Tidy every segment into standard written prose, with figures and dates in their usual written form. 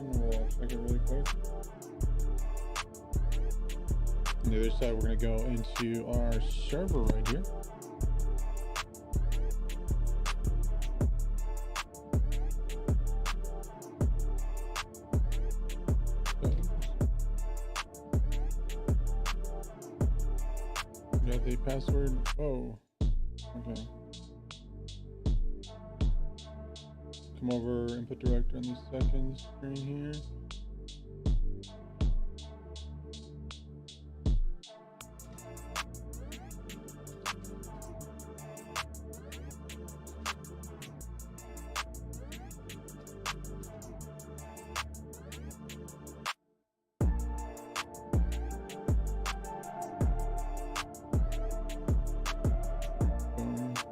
and we'll check it really quick. On the other side, we're going to go into our server right here. Got the password. Oh, okay. Come over input director on the second screen here.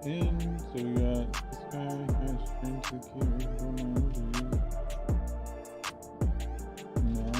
In, so we got this guy, hash into the key, no.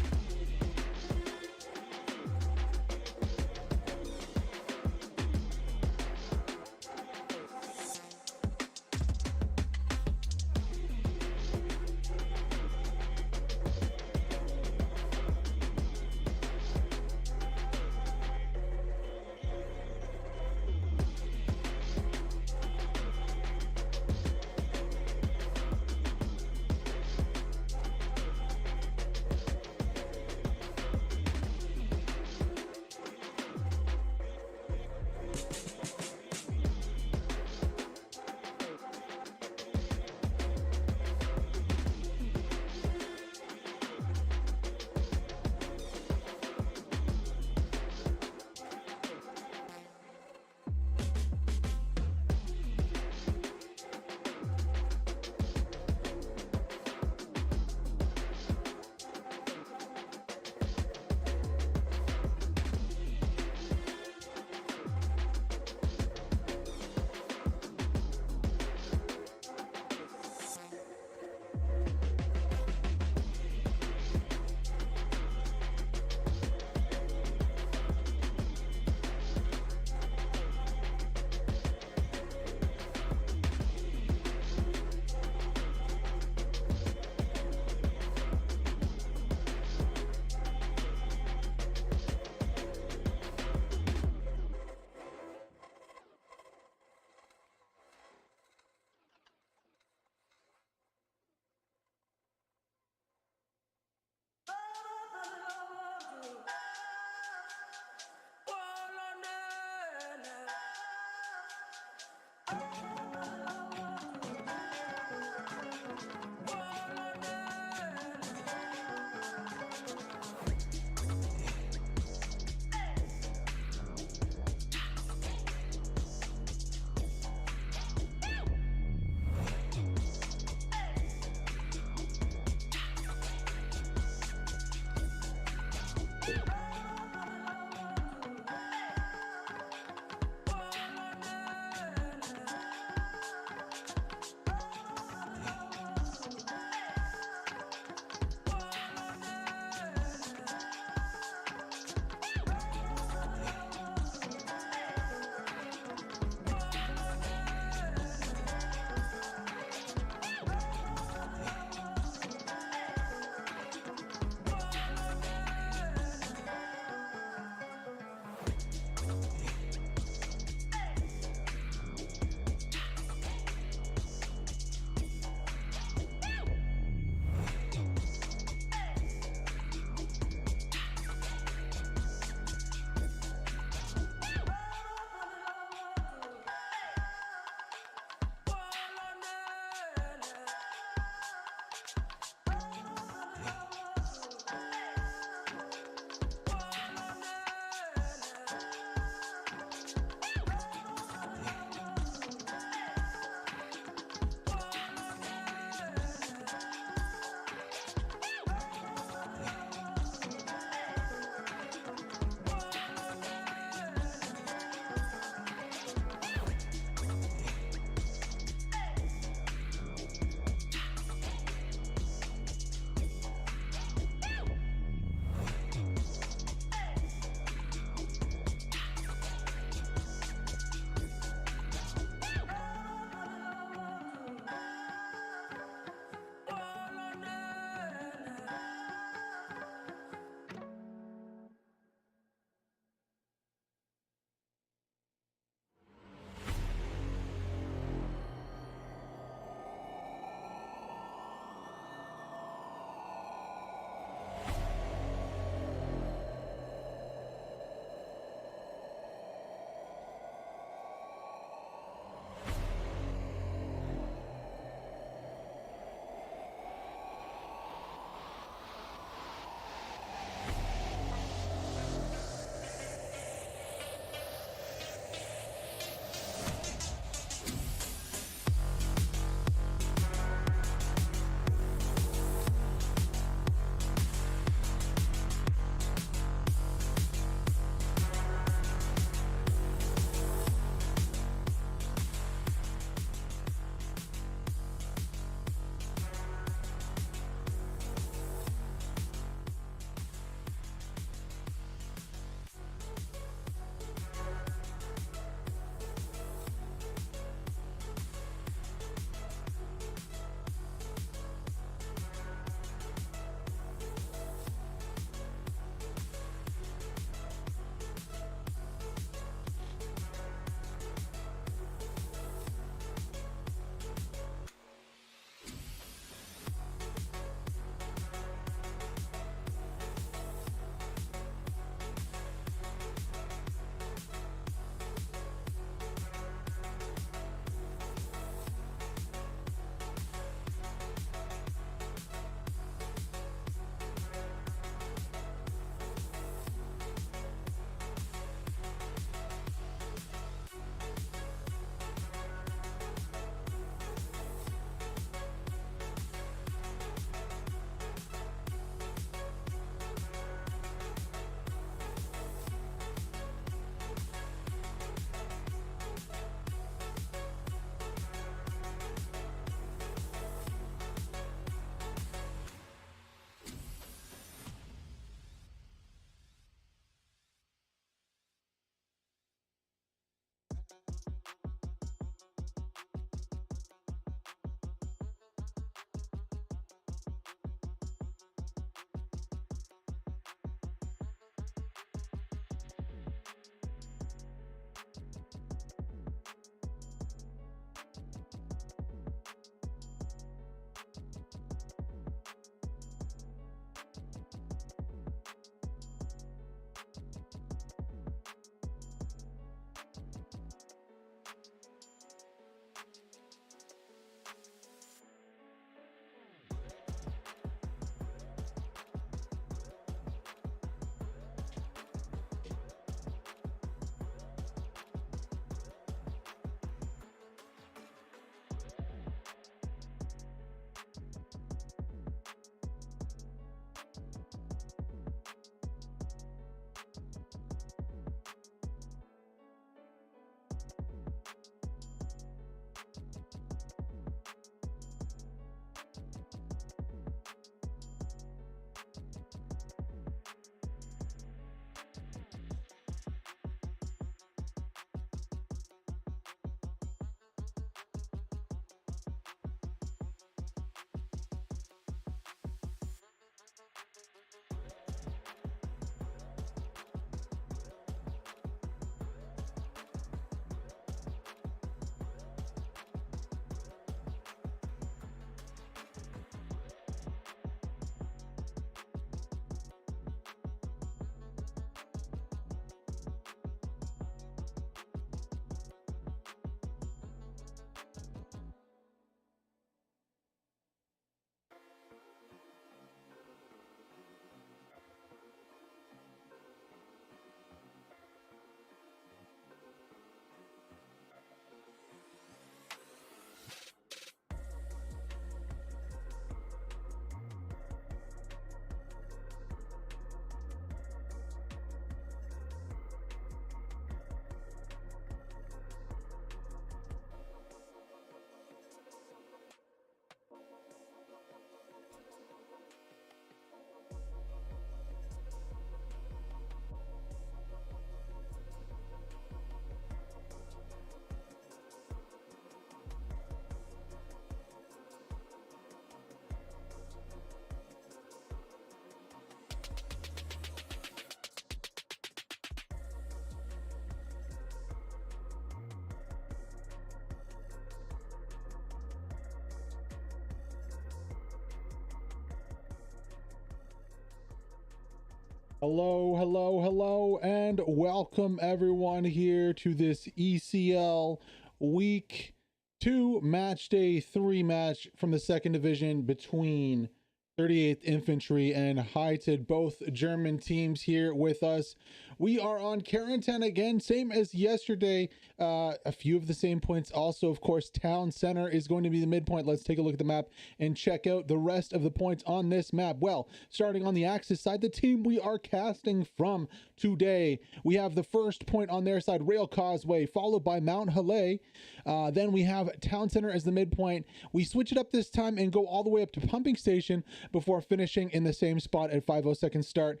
Hello, hello, hello, and welcome everyone here to this ECL Week 2 Match Day 3 match from the 2nd Division between 38th Infantry and Haiited, both German teams here with us. We are on quarantine again, same as yesterday. A few of the same points. Also, of course, Town Center is going to be the midpoint. Let's take a look at the map and check out the rest of the points on this map. Well, starting on the Axis side, the team we are casting from today, we have the first point on their side, Rail Causeway, followed by Mount Halley. Then we have Town Center as the midpoint. We switch it up this time and go all the way up to Pumping Station before finishing in the same spot at 5:02 start.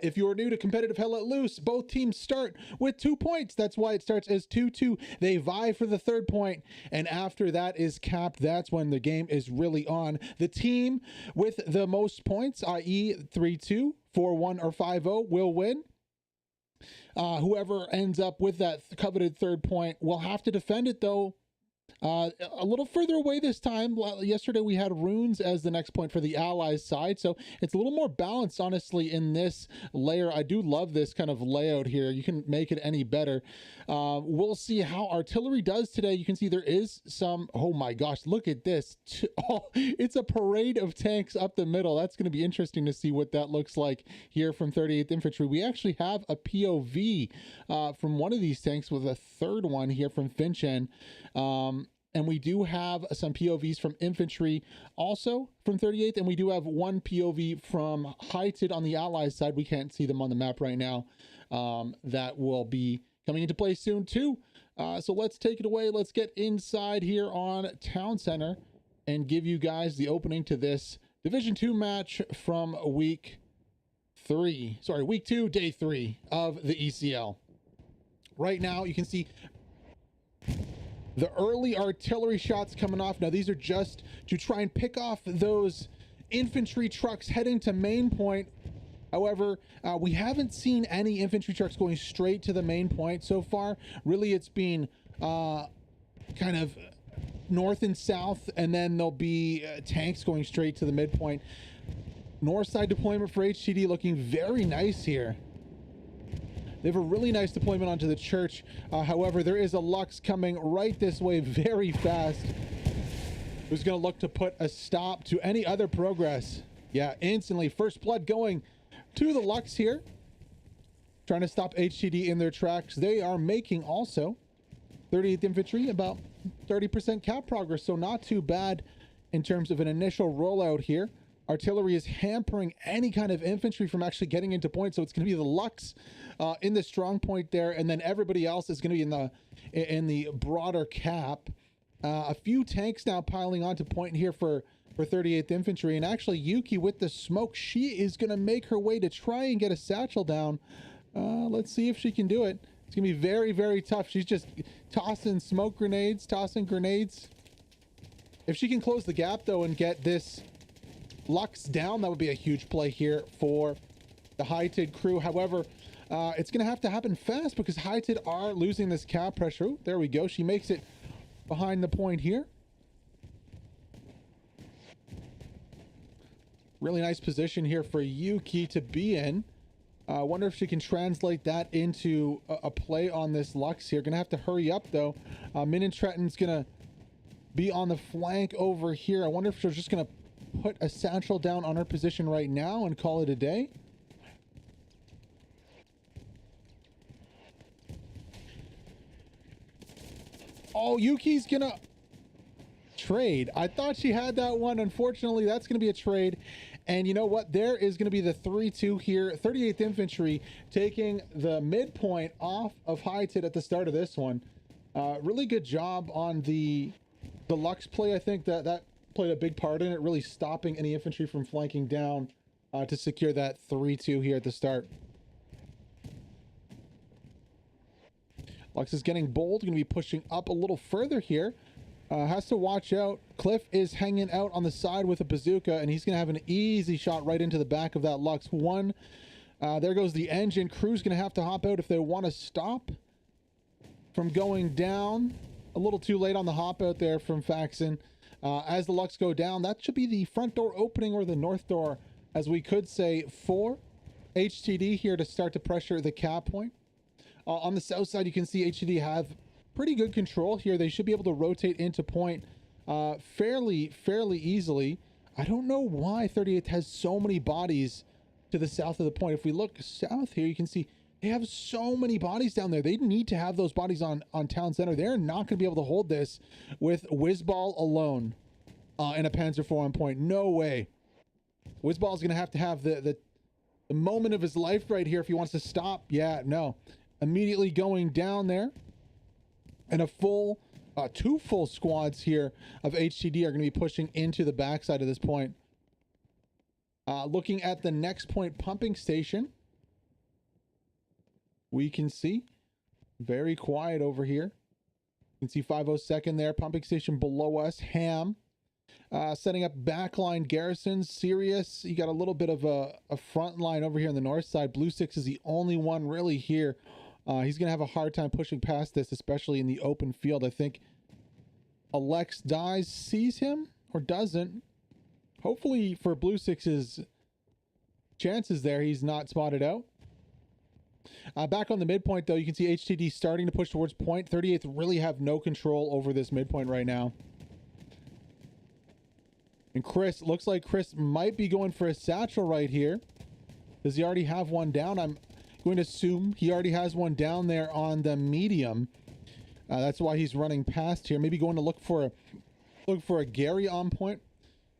If you are new to competitive Hell Let Loose, both teams start with 2 points. That's why it starts as 2-2. They vie for the third point, and after that is capped, that's when the game is really on. The team with the most points, i.e. 3-2, 4-1, or 5-0, will win. Whoever ends up with that coveted third point will have to defend it, though. A little further away this time. Yesterday we had runes as the next point for the Allies side, so it's a little more balanced, honestly, in this layer. I do love this kind of layout here. You can make it any better. We'll see how artillery does today. You can see there is some, oh my gosh, look at this. Oh, it's a parade of tanks up the middle. That's going to be interesting to see what that looks like here from 38th Infantry. We actually have a POV from one of these tanks with a third one here from Finchen. And we do have some POVs from Infantry also from 38th, and we do have one POV from Haiited on the Allies side. We can't see them on the map right now. That will be coming into play soon too. So let's take it away. Let's get inside here on Town Center and give you guys the opening to this Division 2 match from week 2, day 3 of the ECL. Right now, you can see the early artillery shots coming off. Now, these are just to try and pick off those infantry trucks heading to main point. However, we haven't seen any infantry trucks going straight to the main point so far. Really, it's been kind of north and south, and then there'll be tanks going straight to the midpoint. North side deployment for HTD looking very nice here. They have a really nice deployment onto the church. However, there is a Lux coming right this way very fast, who's going to look to put a stop to any other progress. Yeah, instantly. First blood going to the Lux here, trying to stop HTD in their tracks. They are making also 38th Infantry about 30% cap progress, so not too bad in terms of an initial rollout here. Artillery is hampering any kind of infantry from actually getting into point, so it's going to be the Lux in the strong point there, and then everybody else is going to be in the broader cap. A few tanks now piling onto point here for 38th Infantry, and actually Yuki with the smoke, she is going to make her way to try and get a satchel down. Let's see if she can do it. It's going to be very, very tough. She's just tossing smoke grenades, tossing grenades. If she can close the gap, though, and get this Lux down, that would be a huge play here for the Haiited crew. However, it's going to have to happen fast because Haiited are losing this cap pressure. Ooh, there we go. She makes it behind the point here. Really nice position here for Yuki to be in. I wonder if she can translate that into a play on this Lux here. Going to have to hurry up, though. Min and Trenton's going to be on the flank over here. I wonder if she's just going to put a satchel down on her position right now and call it a day. Oh, Yuki's gonna trade. I thought she had that one. Unfortunately, that's gonna be a trade. And you know what? There is gonna be the 3-2 here. 38th Infantry taking the midpoint off of Haiited at the start of this one. Really good job on the Lux play. I think that played a big part in it, really stopping any infantry from flanking down to secure that 3-2 here at the start. Lux is getting bold, going to be pushing up a little further here. Has to watch out. Cliff is hanging out on the side with a bazooka, and he's going to have an easy shot right into the back of that Lux. There goes the engine. Crew's going to have to hop out if they want to stop from going down. A little too late on the hop out there from Faxon. As the Lux go down, that should be the front door opening, or the north door, as we could say, for HTD here to start to pressure the cap point. On the south side, you can see HTD have pretty good control here. They should be able to rotate into point fairly easily. I don't know why 38th has so many bodies to the south of the point. If we look south here, you can see they have so many bodies down there. They need to have those bodies on town center. They're not going to be able to hold this with Whizball alone in a Panzer IV on point. No way. Whizball is going to have the moment of his life right here if he wants to stop. Yeah, no. Immediately going down there. And a full, two full squads here of HTD are going to be pushing into the backside of this point. Looking at the next point pumping station, we can see very quiet over here. You can see 502nd there, pumping station below us. Ham setting up backline garrisons. Sirius, you got a little bit of a front line over here on the north side. Blue 6 is the only one really here. He's going to have a hard time pushing past this, especially in the open field. I think Alex dies, sees him, or doesn't. Hopefully for Blue 6's chances there, he's not spotted out. Back on the midpoint, though, you can see HTD starting to push towards point. 38th really have no control over this midpoint right now. And Chris, looks like Chris might be going for a satchel right here. Does he already have one down? I'm going to assume he already has one down there on the medium. That's why he's running past here. Maybe going to look for a Gary on point.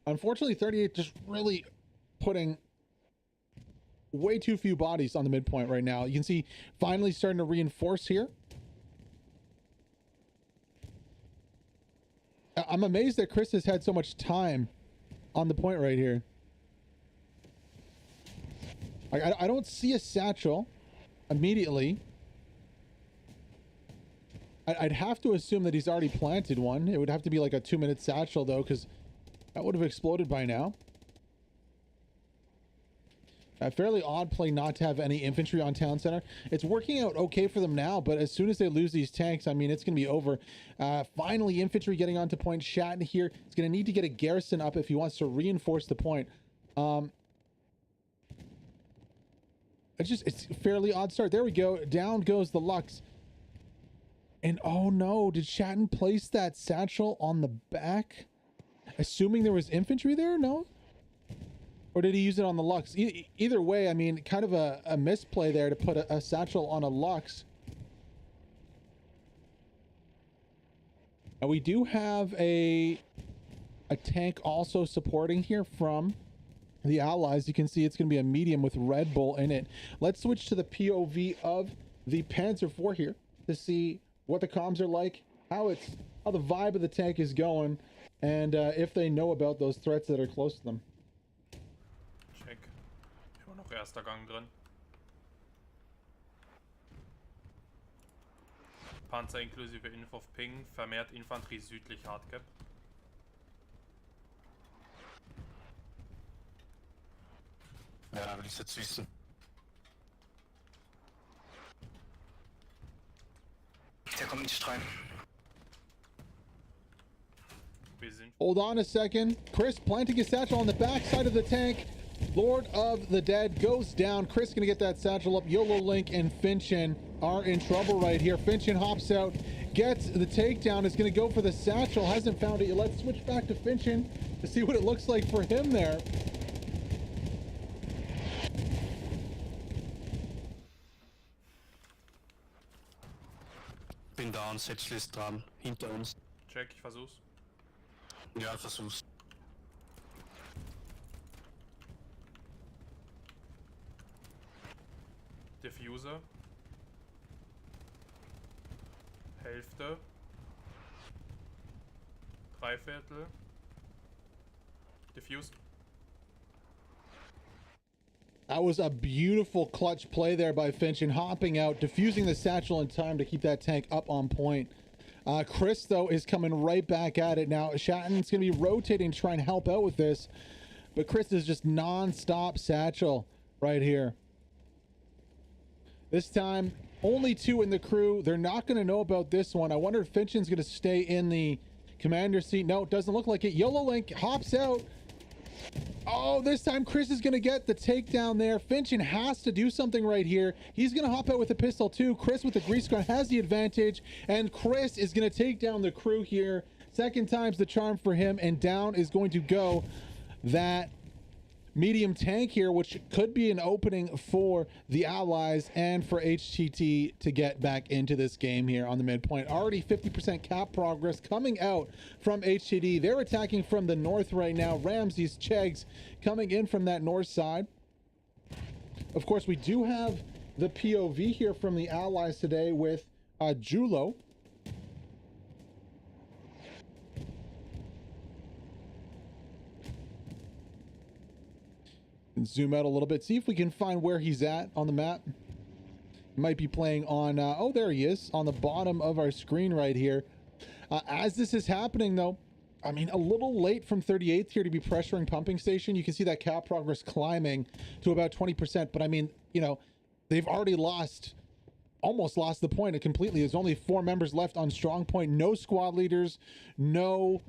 Unfortunately, 38 just really putting way too few bodies on the midpoint right now. You can see finally starting to reinforce here. I'm amazed that Chris has had so much time on the point right here. I don't see a satchel immediately. I'd have to assume that he's already planted one. It would have to be like a 2-minute satchel though, because that would have exploded by now. A fairly odd play not to have any infantry on town center. It's working out okay for them now, but as soon as they lose these tanks, I mean, it's going to be over. Finally, infantry getting onto point. Shatton here is going to need to get a garrison up if he wants to reinforce the point. It's a fairly odd start. There we go. Down goes the Lux. And oh no, did Shatton place that satchel on the back? Assuming there was infantry there? No? Or did he use it on the Lux? Either way, I mean, kind of a misplay there to put a satchel on a Lux. And we do have a tank also supporting here from the Allies. You can see it's going to be a medium with Red Bull in it. Let's switch to the POV of the Panzer IV here to see what the comms are like, how the vibe of the tank is going, and if they know about those threats that are close to them. Check. Immer noch erster Gang drin. Panzer inklusive Info auf Ping, vermehrt Infanterie südlich Hardcap. Ja, will ich jetzt wissen. Der kommt nicht rein. Wir sind Hold on a second. Chris planting his satchel on the back side of the tank. Lord of the Dead goes down. Chris gonna get that satchel up. YOLO Link and Finchin are in trouble right here. Finchin hops out, gets the takedown, is gonna go for the satchel, hasn't found it yet. Let's switch back to Finchin to see what it looks like for him there. Bin down, Satchel ist dran, hinter uns. check, ich versuch's. Ja, versuch's. Diffuser. Hälfte. Dreiviertel. Diffused. That was a beautiful clutch play there by Finchin, hopping out, diffusing the satchel in time to keep that tank up on point. Chris, though, is coming right back at it now. Shatton's going to be rotating to try and help out with this, but Chris is just non-stop satchel right here. This time, only 2 in the crew. They're not going to know about this one. I wonder if Finchin's going to stay in the commander seat. No, it doesn't look like it. YOLO Link hops out. Oh, this time Chris is going to get the takedown there. Finchin has to do something right here. He's going to hop out with a pistol too. Chris with the grease gun has the advantage, and Chris is going to take down the crew here. Second time's the charm for him, and down is going to go that medium tank here, which could be an opening for the Allies and for HTT to get back into this game here on the midpoint. Already 50% cap progress coming out from HTD. They're attacking from the north right now. Ramses, Chegs coming in from that north side. Of course, we do have the POV here from the Allies today with Julo. Zoom out a little bit, see if we can find where he's at on the map. Might be playing on oh, there he is on the bottom of our screen right here. As this is happening though, I mean, a little late from 38th here to be pressuring pumping station. You can see that cap progress climbing to about 20%, but I mean, you know, they've already almost lost the point completely. There's only 4 members left on strong point. No squad leaders, no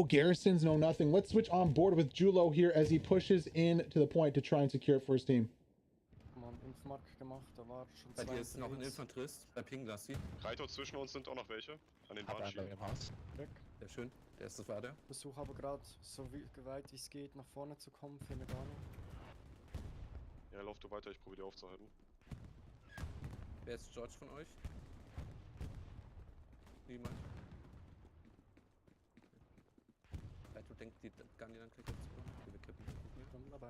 garrisons, no nothing. Let's switch on board with Julo here as he pushes in to the point to try and secure it for his team. Bei dir ist noch ein Infanterist, bei Ping Lassi. Reiter zwischen uns sind auch noch welche. An den Bahnschienen. Sehr schön. Der erste war der. Versuche aber gerade so weit wie es geht nach vorne zu kommen, finde gar nicht. Ja, lauf du weiter, ich probiere die aufzuhalten. Wer ist George von euch? Niemand. Du denkst, die Gun dann kriegt jetzt die wir kippen. Ich bin dabei.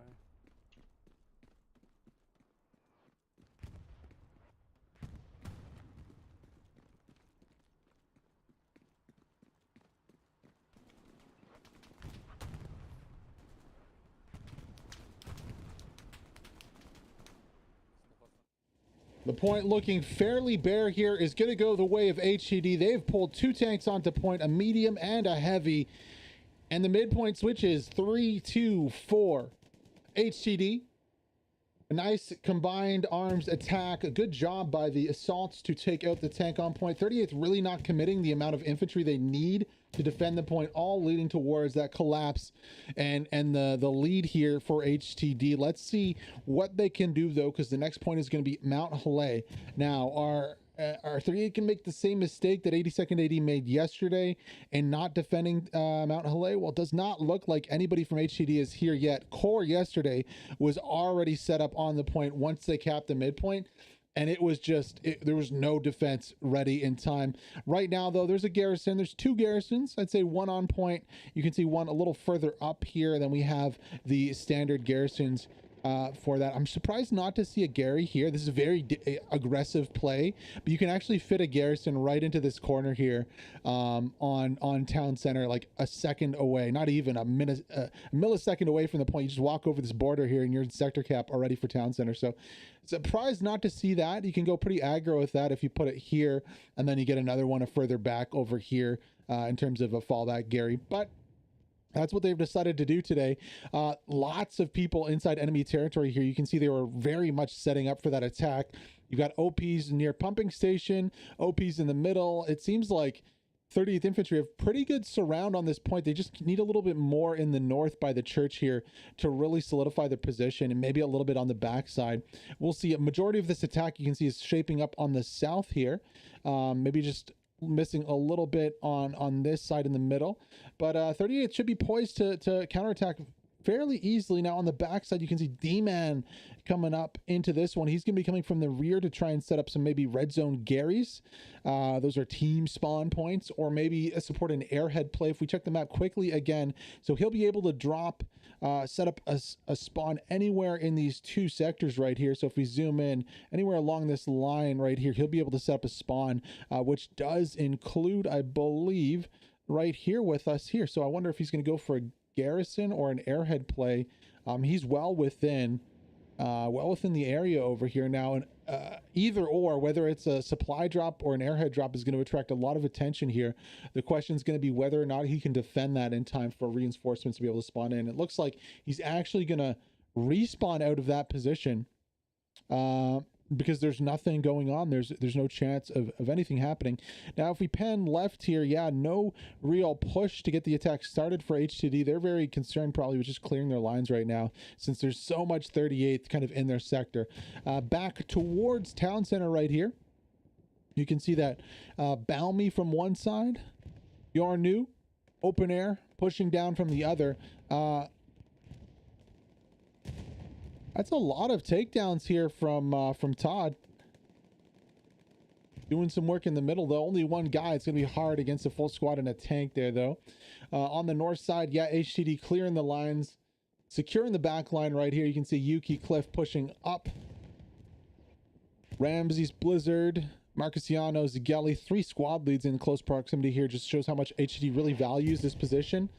The point looking fairly bare here is going to go the way of HTD. They've pulled 2 tanks onto point, a medium and a heavy. And the midpoint switches 3, 2, 4. HTD. A nice combined arms attack. A good job by the assaults to take out the tank on point. 38th really not committing the amount of infantry they need to defend the point, all leading towards that collapse and the lead here for HTD. Let's see what they can do though, because the next point is going to be Mount Halais. Now our 38 can make the same mistake that 82nd AD made yesterday and not defending Mount Halais. Well, it does not look like anybody from HTD is here yet. Core yesterday was already set up on the point once they capped the midpoint, and it was just, there was no defense ready in time. Right now, though, there's a garrison. There's 2 garrisons. I'd say 1 on point. You can see 1 a little further up here. Then we have the standard garrisons for that. I'm surprised not to see a Gary here. This is a very aggressive play, but you can actually fit a garrison right into this corner here on town center, like a second away, not even a millisecond away from the point. You just walk over this border here and you're in sector cap already for town center. So surprised not to see that. You can go pretty aggro with that if you put it here, and then you get another one further back over here in terms of a fallback Gary. But that's what they've decided to do today. Lots of people inside enemy territory here. You can see they were very much setting up for that attack. You've got OPs near pumping station, OPs in the middle. It seems like 30th Infantry have pretty good surround on this point. They just need a little bit more in the north by the church here to really solidify their position, and maybe a little bit on the backside. We'll see. A majority of this attack you can see is shaping up on the south here. Maybe just missing a little bit on this side in the middle, but 38 should be poised to counterattack fairly easily. Now on the backside you can see D-Man coming up into this one. He's gonna be coming from the rear to try and set up some maybe red zone Garys. Those are team spawn points, or maybe support an airhead play if we check the map quickly again. So he'll be able to drop set up a spawn anywhere in these 2 sectors right here. So if we zoom in anywhere along this line right here, he'll be able to set up a spawn, which does include, I believe, right here with us here. So I wonder if he's going to go for a garrison or an airhead play. He's well within the area over here now, and either or, whether it's a supply drop or an airhead drop, is going to attract a lot of attention here. The question is going to be whether or not he can defend that in time for reinforcements to be able to spawn in. It looks like he's actually going to respawn out of that position. because there's nothing going on. There's no chance of anything happening. Now, if we pan left here, yeah, no real push to get the attack started for HTD. They're very concerned probably with just clearing their lines right now, since there's so much 38th kind of in their sector. Back towards town center right here, you can see that Balmy from one side, Yornu, open air, pushing down from the other. That's a lot of takedowns here from Todd. Doing some work in the middle, though. Only one guy. It's going to be hard against a full squad and a tank there, though. On the north side, yeah, HTD clearing the lines, securing the back line right here. You can see Yuki Cliff pushing up. Ramsey's Blizzard, Marcusiano, Zigelli, 3 squad leads in close proximity here. Just shows how much HTD really values this position.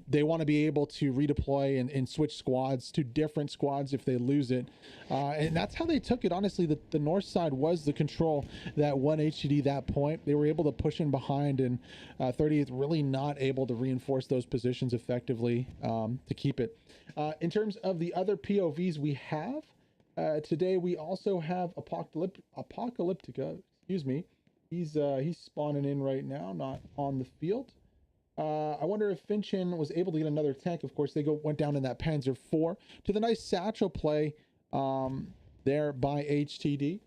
They want to be able to redeploy and switch squads to different squads if they lose it. And that's how they took it. Honestly, the north side was the control that won HTD that point. They were able to push in behind, and 30th really not able to reinforce those positions effectively to keep it. In terms of the other POVs we have, today we also have Apocalyptica, excuse me. He's spawning in right now, not on the field. I wonder if Finchin was able to get another tank. Of course, they went down in that Panzer IV to the nice satchel play there by HTD.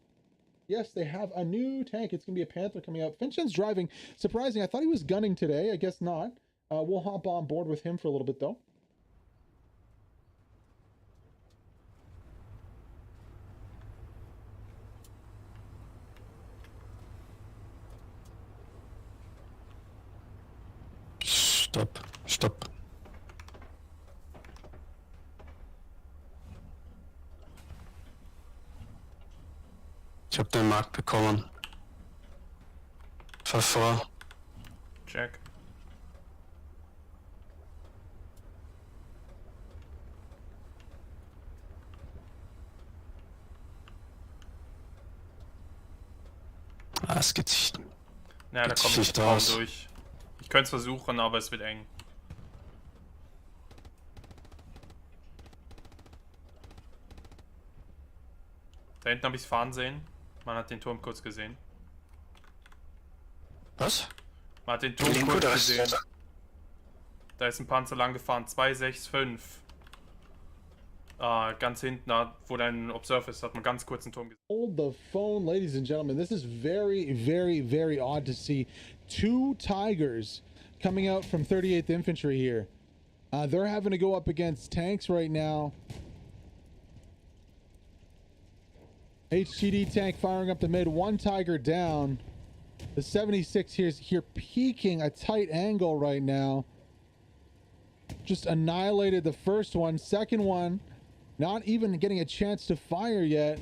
Yes, they have a new tank. It's going to be a Panther coming out. Finchin's driving. Surprising. I thought he was gunning today. I guess not. We'll hop on board with him for a little bit, though. Stopp. Ich hab den Markt bekommen. Fahr vor. Check. Es geht sich. Naja, da komme ich kaum durch. Ich könnte es versuchen, aber es wird eng. Da hinten habe ich es fahren sehen. Man hat den Turm kurz gesehen. Was? Man hat den Turm kurz gesehen. Da ist ein Panzer lang gefahren. 265. Ganz hinten, wo dein Observer ist, hat man ganz kurz einen Turm gesehen. Hold the phone, ladies and gentlemen. This is very, very, very odd to see 2 Tigers coming out from 38th Infantry here. They're having to go up against tanks right now. HTD tank firing up the mid. 1 Tiger down. The 76 here peaking a tight angle right now. Just annihilated the first one. Second one, not even getting a chance to fire yet.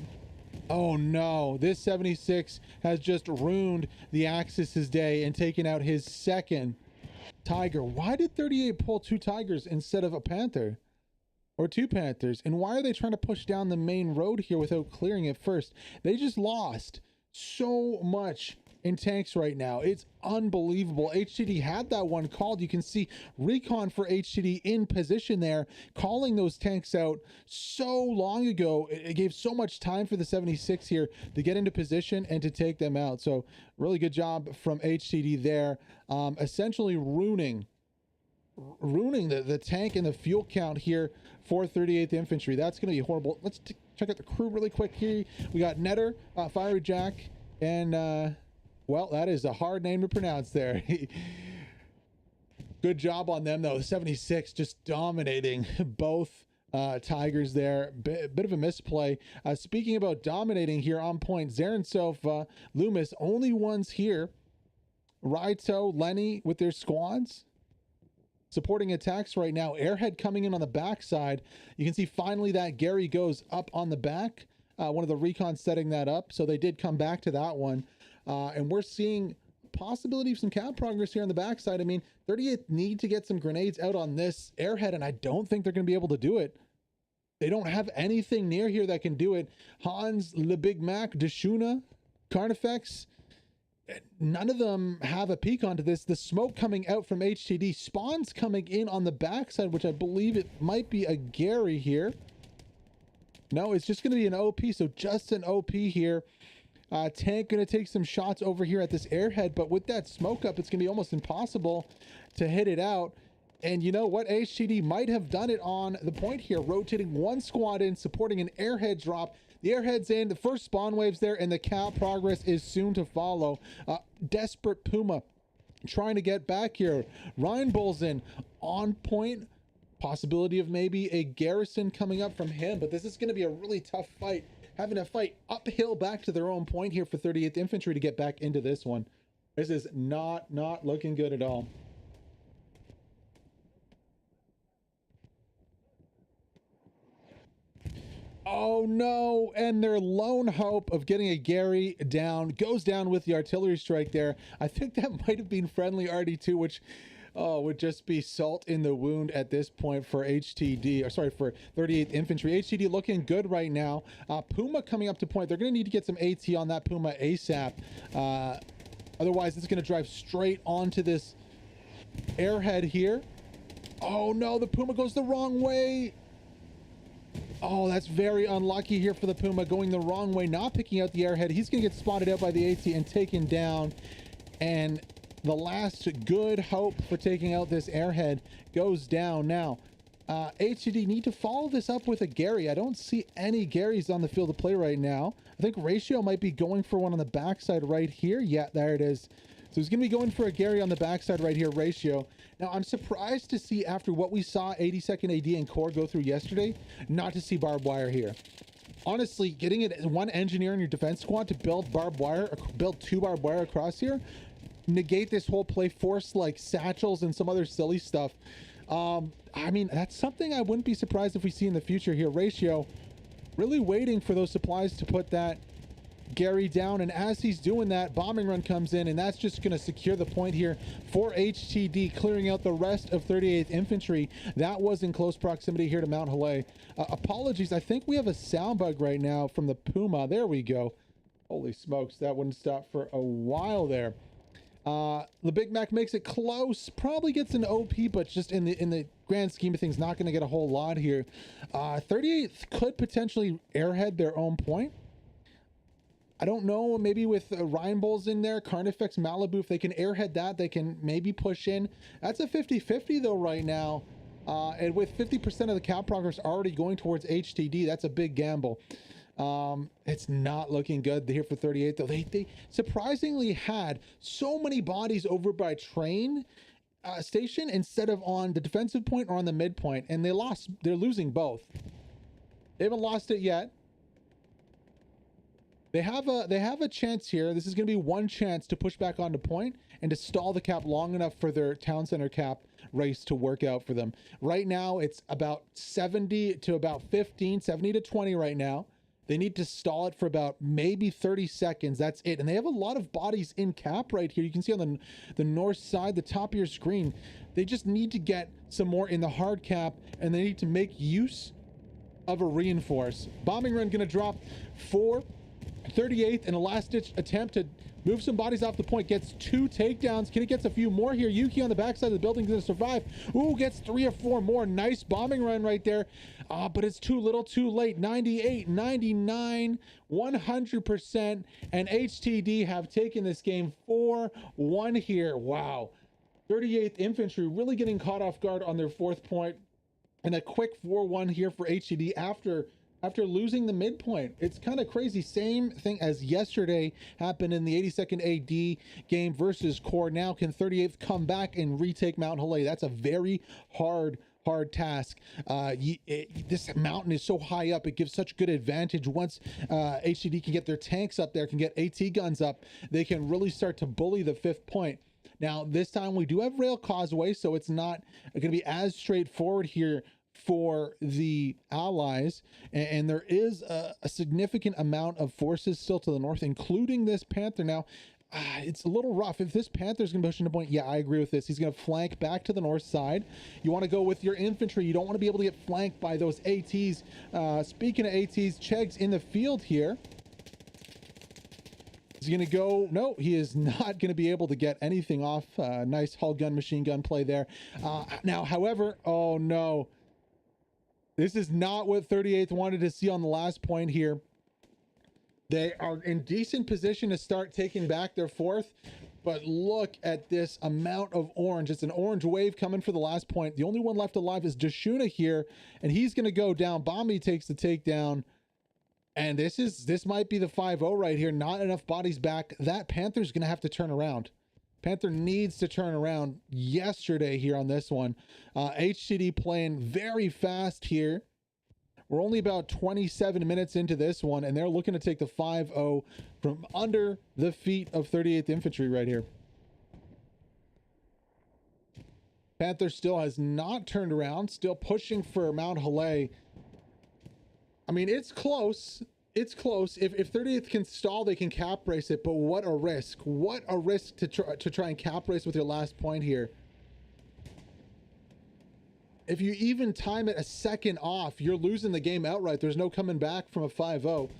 Oh no, this 76 has just ruined the Axis's day and taken out his second Tiger. Why did 38 pull 2 Tigers instead of a Panther? Or 2 Panthers? And why are they trying to push down the main road here without clearing it first? They just lost so much in tanks right now. It's unbelievable. HTD had that one called. You can see recon for HTD in position there, calling those tanks out so long ago. It gave so much time for the 76 here to get into position and to take them out. So really good job from HTD there. Essentially ruining the tank and the fuel count here for 38th Infantry. That's going to be horrible. Let's check out the crew really quick here. We got Netter, Fiery Jack, and well, that is a hard name to pronounce there. Good job on them, though. The 76 just dominating both Tigers there. Bit of a misplay. Speaking about dominating here on point, Zarentsov, Loomis, only ones here. Raito, Lenny with their squads supporting attacks right now. Airhead coming in on the backside. You can see finally that Gary goes up on the back. One of the recons setting that up. So they did come back to that one. And we're seeing possibility of some cap progress here on the backside. I mean, 38th need to get some grenades out on this airhead, and I don't think they're going to be able to do it. They don't have anything near here that can do it. Hans, Le Big Mac, Deshuna, Carnifex, none of them have a peek onto this. The smoke coming out from HTD. Spawns coming in on the backside, which I believe it might be a Gary here. No, it's just going to be an OP. So just an OP here. Tank going to take some shots over here at this airhead, but with that smoke up, it's going to be almost impossible to hit it out. And you know what? HTD might have done it on the point here, rotating one squad in, supporting an airhead drop. The airhead's in, the first spawn wave's there, and the cap progress is soon to follow. Desperate Puma trying to get back here. Ryan Bull's in on point. Possibility of maybe a garrison coming up from him, but this is going to be a really tough fight. Having to fight uphill back to their own point here for 38th Infantry to get back into this one. This is not looking good at all. Oh no, and their lone hope of getting a Gary down goes down with the artillery strike there. I think that might have been friendly RD2, which would just be salt in the wound at this point for HTD, or sorry, for 38th Infantry. HTD looking good right now. Puma coming up to point. They're going to need to get some AT on that Puma ASAP. Otherwise, it's going to drive straight onto this airhead here. Oh no, the Puma goes the wrong way. Oh, that's very unlucky here for the Puma, going the wrong way, not picking out the airhead. He's going to get spotted out by the AT and taken down. And the last good hope for taking out this airhead goes down. Now, HTD need to follow this up with a Gary. I don't see any Garys on the field of play right now. I think Ratio might be going for one on the backside right here. Yeah, there it is. So he's going to be going for a Gary on the backside right here, Ratio. Now, I'm surprised to see, after what we saw 82nd AD and Core go through yesterday, not to see barbed wire here. Honestly, getting it one engineer in your defense squad to build barbed wire, build 2 barbed wire across here, negate this whole play, force like satchels and some other silly stuff. I mean, that's something I wouldn't be surprised if we see in the future here. Ratio really waiting for those supplies to put that Gary down, and as he's doing that, bombing run comes in, and that's just going to secure the point here for HTD, clearing out the rest of 38th Infantry. That was in close proximity here to Mount Halais. Apologies, I think we have a sound bug right now from the Puma. There we go. Holy smokes, that wouldn't stop for a while there. The Big Mac makes it close, probably gets an OP, but just in the grand scheme of things, not going to get a whole lot here. 38th could potentially airhead their own point. I don't know, maybe with Ryan Bulls in there, Carnifex, Malibu, if they can airhead that, they can maybe push in. That's a 50-50 though right now. And with 50% of the cap progress already going towards HTD, that's a big gamble. It's not looking good here for 38 though. They surprisingly had so many bodies over by train station instead of on the defensive point or on the midpoint, and they're losing both. They haven't lost it yet. They have a chance here. This is going to be one chance to push back onto point and to stall the cap long enough for their town center cap race to work out for them. Right now, it's about 70 to about 15, 70 to 20 right now. They need to stall it for about maybe 30 seconds. That's it. And they have a lot of bodies in cap right here. You can see on the north side, the top of your screen. They just need to get some more in the hard cap, and they need to make use of a reinforce. Bombing run going to drop for 38th in a last-ditch attempt to move some bodies off the point. Gets 2 takedowns. Kitty gets a few more here. Yuki on the backside of the building going to survive. Ooh, gets 3 or 4 more. Nice bombing run right there. But it's too little too late. 98, 99, 100%. And HTD have taken this game 4-1 here. Wow. 38th Infantry really getting caught off guard on their 4th point. And a quick 4-1 here for HTD after losing the midpoint. It's kind of crazy. Same thing as yesterday happened in the 82nd AD game versus Core. Now can 38th come back and retake Mount Halais? That's a very hard task. This mountain is so high up, it gives such good advantage. Once HTD can get their tanks up there, can get AT guns up, they can really start to bully the 5th point. Now this time we do have rail causeway, so it's not going to be as straightforward here for the allies, and there is a significant amount of forces still to the north, including this Panther. Now it's a little rough. If this Panther's gonna push into point, yeah, I agree with this. He's gonna flank back to the north side. You want to go with your infantry. You don't want to be able to get flanked by those ATs. Speaking of ATs, Cheg's in the field here. He's gonna go, no, he is not gonna be able to get anything off. Nice hull gun, machine gun play there. Now, however, oh no, This is not what 38th wanted to see on the last point here. They are in decent position to start taking back their fourth, but look at this amount of orange. It's an orange wave coming for the last point. The only one left alive is Jashuna here, and he's going to go down. Bombi takes the takedown, and this might be the 5-0 right here. Not enough bodies back. That Panther's going to have to turn around. Panther needs to turn around yesterday here on this one. HTD playing very fast here. We're only about 27 minutes into this one, and they're looking to take the 5-0 from under the feet of 38th Infantry right here. Panther still has not turned around, still pushing for Mount Halei. I mean, it's close. It's close. If 30th can stall, they can cap race it, but what a risk. What a risk to try and cap race with your last point here. If you even time it a second off, you're losing the game outright. There's no coming back from a 5-0.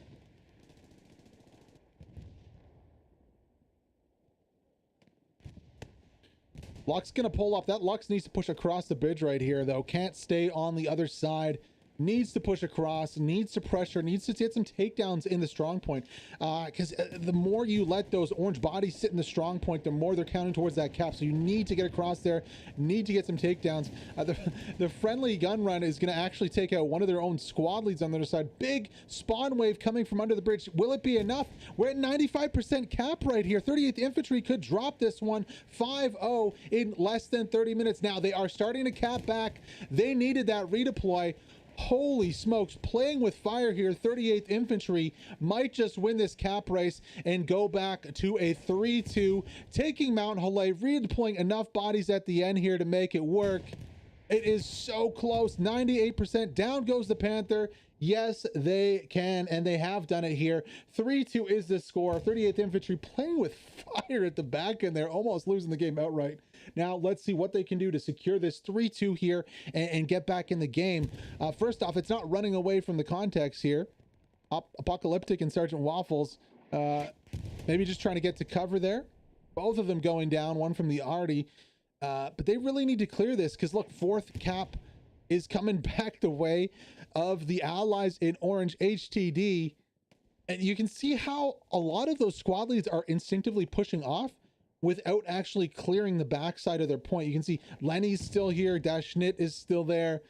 Lux gonna pull up. That Lux needs to push across the bridge right here, though. Can't stay on the other side. Needs to push across, needs to pressure, needs to get some takedowns in the strong point. Because the more you let those orange bodies sit in the strong point, the more they're counting towards that cap. So you need to get across there, need to get some takedowns. The friendly gun run is going to actually take out one of their own squad leads on the other side. Big spawn wave coming from under the bridge. Will it be enough? We're at 95% cap right here. 38th Infantry could drop this one 5-0 in less than 30 minutes. Now they are starting to cap back. They needed that redeploy. Holy smokes, playing with fire here. 38th Infantry might just win this cap race and go back to a 3-2, taking Mount Halei, redeploying enough bodies at the end here to make it work. It is so close. 98%. Down goes the Panther. Yes, they can, and they have done it here. 3-2 is the score. 38th Infantry playing with fire at the back, and they're almost losing the game outright. Now, let's see what they can do to secure this 3-2 here and get back in the game. First off, it's not running away from the context here. Apocalyptic and Sergeant Waffles maybe just trying to get to cover there. Both of them going down, one from the Arty. But they really need to clear this because, look, fourth cap is coming back the way of the allies in orange HTD. And you can see how a lot of those squad leads are instinctively pushing off without actually clearing the backside of their point. You can see Lenny's still here. Dashnit is still there.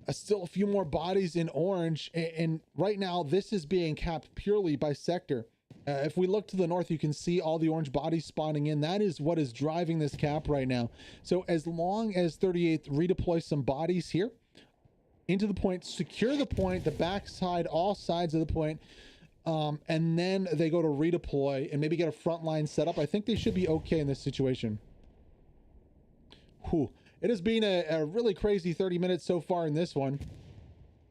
Still a few more bodies in orange. And right now, this is being capped purely by sector. If we look to the north, you can see all the orange bodies spawning in. That is what is driving this cap right now. So as long as 38th redeploy some bodies here into the point, secure the point, the backside, all sides of the point, and then they go to redeploy and maybe get a front line set up, I think they should be okay in this situation. Whew. It has been a really crazy 30 minutes so far in this one.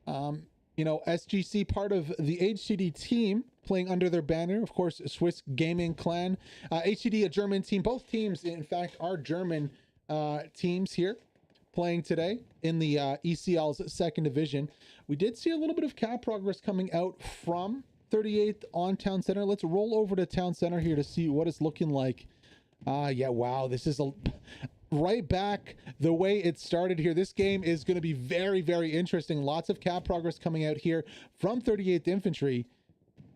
You know, SGC, part of the HTD team, playing under their banner, of course, Swiss Gaming Clan. HTD, a German team. Both teams, in fact, are German teams here playing today in the ECL's second division. We did see a little bit of cap progress coming out from 38th on Town Center. Let's roll over to Town Center here to see what it's looking like. Yeah, wow, this is right back the way it started here. This game is going to be very, very interesting. Lots of cap progress coming out here from 38th Infantry.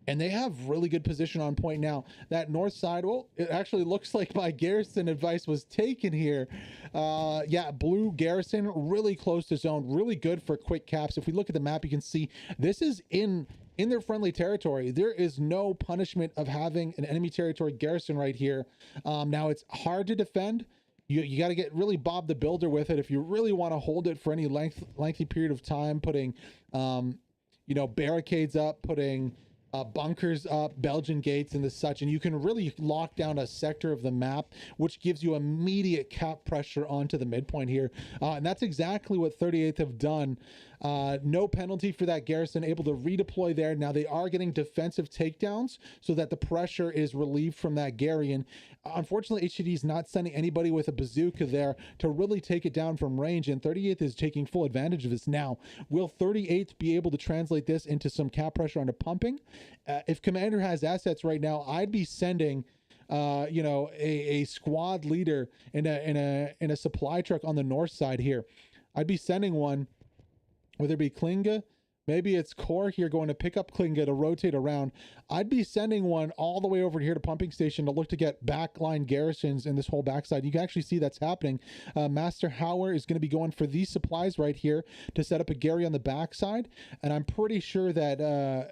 And they have really good position on point now. That north side, well, it actually looks like my garrison advice was taken here. Yeah, blue garrison, really close to zone, really good for quick caps. If we look at the map, you can see this is in their friendly territory. There is no punishment of having an enemy territory garrison right here. Now, it's hard to defend. You got to get really Bob the Builder with it if you really want to hold it for any lengthy period of time, putting, you know, barricades up, putting bunkers up, Belgian gates and the such, and you can really lock down a sector of the map, which gives you immediate cap pressure onto the midpoint here. And that's exactly what 38th have done. No penalty for that garrison, able to redeploy there. Now they are getting defensive takedowns so that the pressure is relieved from that Garian. Unfortunately, HTD is not sending anybody with a bazooka there to really take it down from range, and 38th is taking full advantage of this now. Will 38th be able to translate this into some cap pressure onto pumping? If Commander has assets right now, I'd be sending you know, a squad leader in a supply truck on the north side here. I'd be sending one whether it be Klinga, maybe it's Core here going to pick up Klinga to rotate around. I'd be sending one all the way over here to pumping station to look to get backline garrisons in this whole backside. You can actually see that's happening. Master Hauer is going to be going for these supplies right here to set up a Gary on the backside. And I'm pretty sure that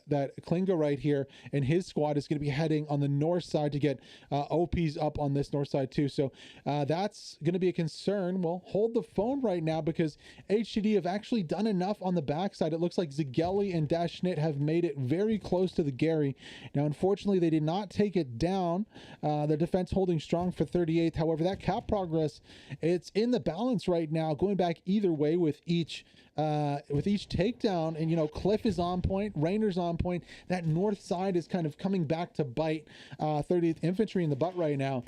that Klinga right here and his squad is going to be heading on the north side to get OPs up on this north side too. So that's going to be a concern. Well, hold the phone right now because HTD have actually done enough on the backside. It looks like Gelly and Dashnit have made it very close to the Gary. Now, unfortunately, they did not take it down. The defense holding strong for 38th. However, that cap progress, it's in the balance right now, going back either way with each takedown. And, you know, Cliff is on point, Rainer's on point. That north side is kind of coming back to bite 30th Infantry in the butt right now.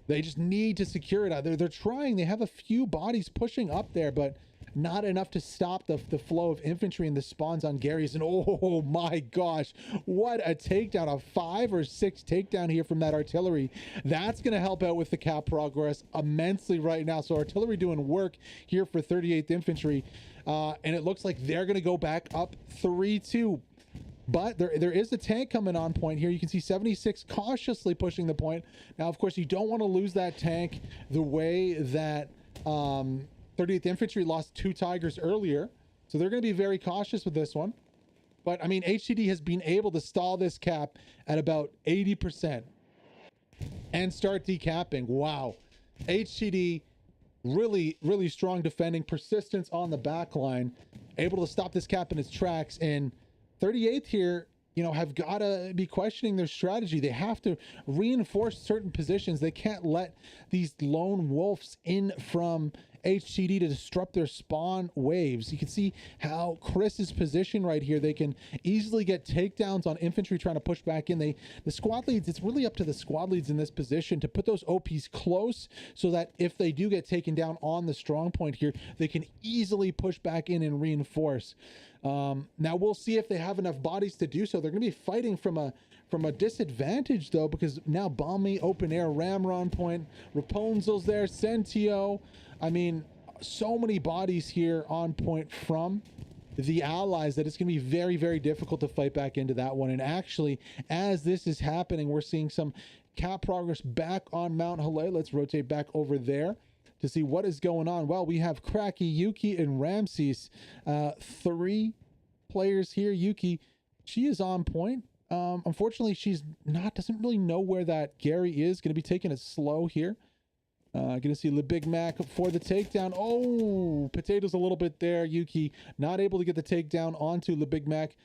They just need to secure it. They're trying. They have a few bodies pushing up there, but not enough to stop the flow of infantry and the spawns on Gary's. And oh my gosh, what a takedown, a 5 or 6 takedown here from that artillery. That's going to help out with the cap progress immensely right now. So artillery doing work here for 38th Infantry. And it looks like they're going to go back up 3-2. But there is a tank coming on point here. You can see 76 cautiously pushing the point. Now, of course, you don't want to lose that tank the way that 30th Infantry lost 2 Tigers earlier. So they're going to be very cautious with this one. But, I mean, HTD has been able to stall this cap at about 80% and start decapping. Wow. HTD really, really strong defending, persistence on the back line, able to stop this cap in its tracks. And 38th here, you know, have got to be questioning their strategy. They have to reinforce certain positions. They can't let these lone wolves in from HTD to disrupt their spawn waves. You can see how Chris's position right here. They can easily get takedowns on infantry trying to push back in. The squad leads, it's really up to the squad leads in this position to put those OPs close so that if they do get taken down on the strong point here, they can easily push back in and reinforce. Now we'll see if they have enough bodies to do so. They're going to be fighting from a disadvantage though, because now Balmy, open air, Ramron point, Rapunzel's there, Sentio. I mean, so many bodies here on point from the allies that it's going to be very, very difficult to fight back into that one. And actually, as this is happening, we're seeing some cap progress back on Mount Halei. Let's rotate back over there to see what is going on. Well, we have Cracky, Yuki, and Ramses. 3 players here. Yuki, she is on point. Unfortunately, doesn't really know where that Gary is. Going to be taking it slow here. Gonna see Le Big Mac for the takedown. Oh, potatoes a little bit there. Yuki not able to get the takedown onto Le Big Mac,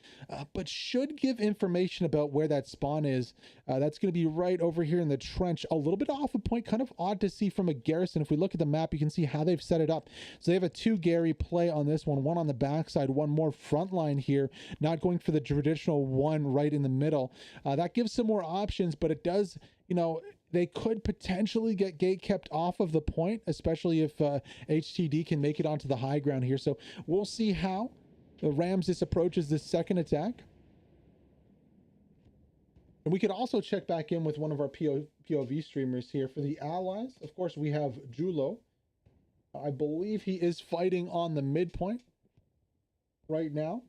but should give information about where that spawn is. That's gonna be right over here in the trench, a little bit off a point. Kind of odd to see from a garrison. If we look at the map, you can see how they've set it up. So they have a 2 Gary play on this one on the backside, one more front line here, not going for the traditional one right in the middle. That gives some more options, but it does, you know, they could potentially get gate kept off of the point, especially if HTD can make it onto the high ground here. So we'll see how Ramses approaches this second attack. And we could also check back in with one of our POV streamers here for the allies. Of course, we have Julo. I believe he is fighting on the midpoint right now.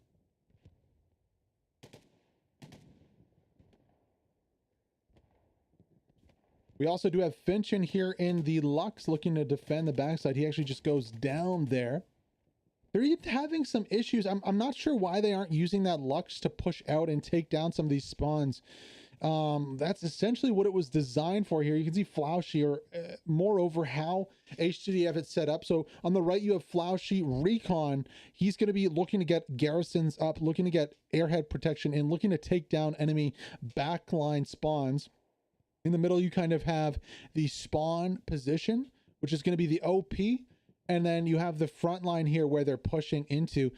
We also do have Finchen here in the Lux looking to defend the backside. He actually just goes down there. They're having some issues. I'm not sure why they aren't using that Lux to push out and take down some of these spawns. That's essentially what it was designed for here. You can see Flaushy, or moreover, how HTD have it set up. So on the right, you have Flaushy Recon. He's going to be looking to get garrisons up, looking to get airhead protection, and looking to take down enemy backline spawns. In the middle, you kind of have the spawn position, which is going to be the OP. And then you have the front line here where they're pushing into.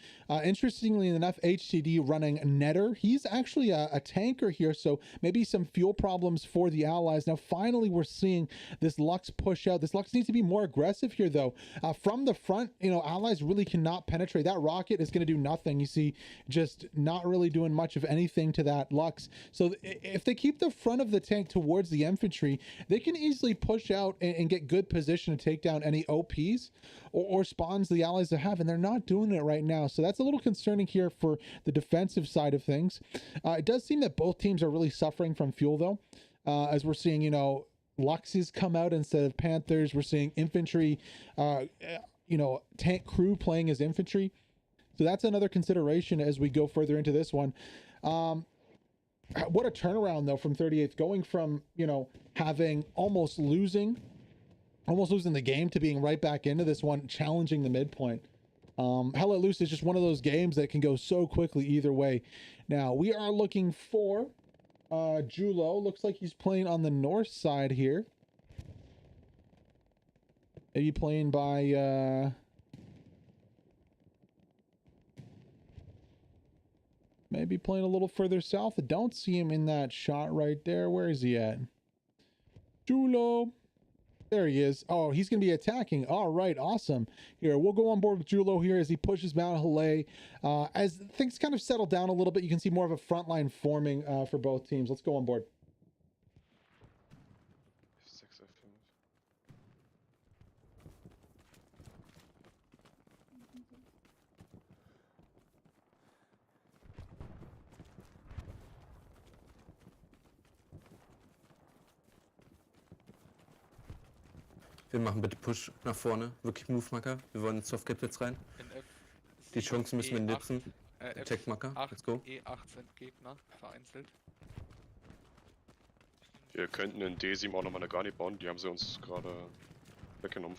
Interestingly enough, HTD running Netter. He's actually a tanker here, so maybe some fuel problems for the allies. Now, finally, we're seeing this Lux push out. This Lux needs to be more aggressive here, though. From the front, you know, allies really cannot penetrate. That rocket is going to do nothing. You see, just not really doing much of anything to that Lux. So if they keep the front of the tank towards the infantry, they can easily push out and get good position to take down any OPs. or spawns the allies have, and they're not doing it right now. So that's a little concerning here for the defensive side of things. It does seem that both teams are really suffering from fuel, though, as we're seeing, you know, Luxes come out instead of Panthers. We're seeing infantry, you know, tank crew playing as infantry. So that's another consideration as we go further into this one. What a turnaround, though, from 38th, going from, you know, having almost losing the game to being right back into this one, challenging the midpoint. Hell Let Loose is just one of those games that can go so quickly either way. Now, we are looking for Julo. Looks like he's playing on the north side here. Maybe playing by... maybe playing a little further south. I don't see him in that shot right there. Where is he at? Julo. There he is. Oh, he's going to be attacking. All right, awesome. Here, we'll go on board with Julo here as he pushes Mount Halei. As things kind of settle down a little bit, you can see more of a front line forming for both teams. Let's go on board. 6F5. Wir machen bitte Push nach vorne, wirklich Move-Marker. Wir wollen ins Softgate-Blitz rein. Die Chancen müssen wir nitzen. Attack-Marker, let's go. E8 sind Gegner, vereinzelt. Wir könnten in D7 auch nochmal eine Garni bauen, die haben sie uns gerade weggenommen.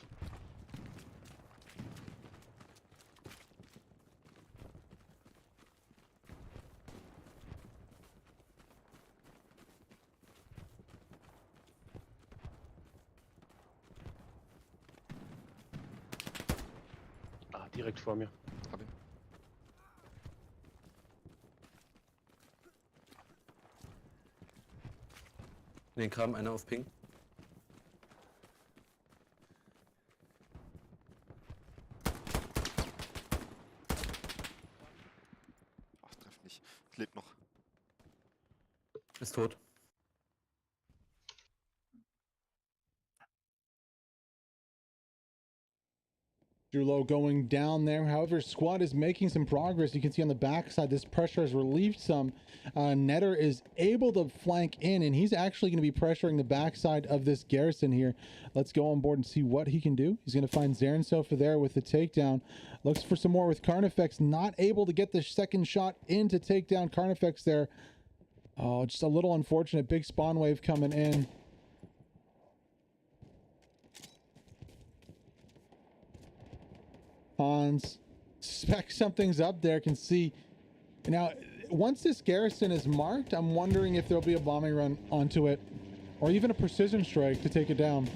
Direkt vor mir. Hab ihn. In den Kram, einer auf Ping. Ach, treff nicht. Lebt noch. Ist tot. Julo going down there. However, squad is making some progress. You can see on the backside, this pressure has relieved some. Netter is able to flank in, and he's actually going to be pressuring the backside of this garrison here. Let's go on board and see what he can do. He's going to find Zarensofa there with the takedown. Looks for some more with Carnifex. Not able to get the second shot in to take down Carnifex there. Oh, just a little unfortunate. Big spawn wave coming in. Hans suspects something's up there. Can see now once this garrison is marked, I'm wondering if there'll be a bombing run onto it or even a precision strike to take it down.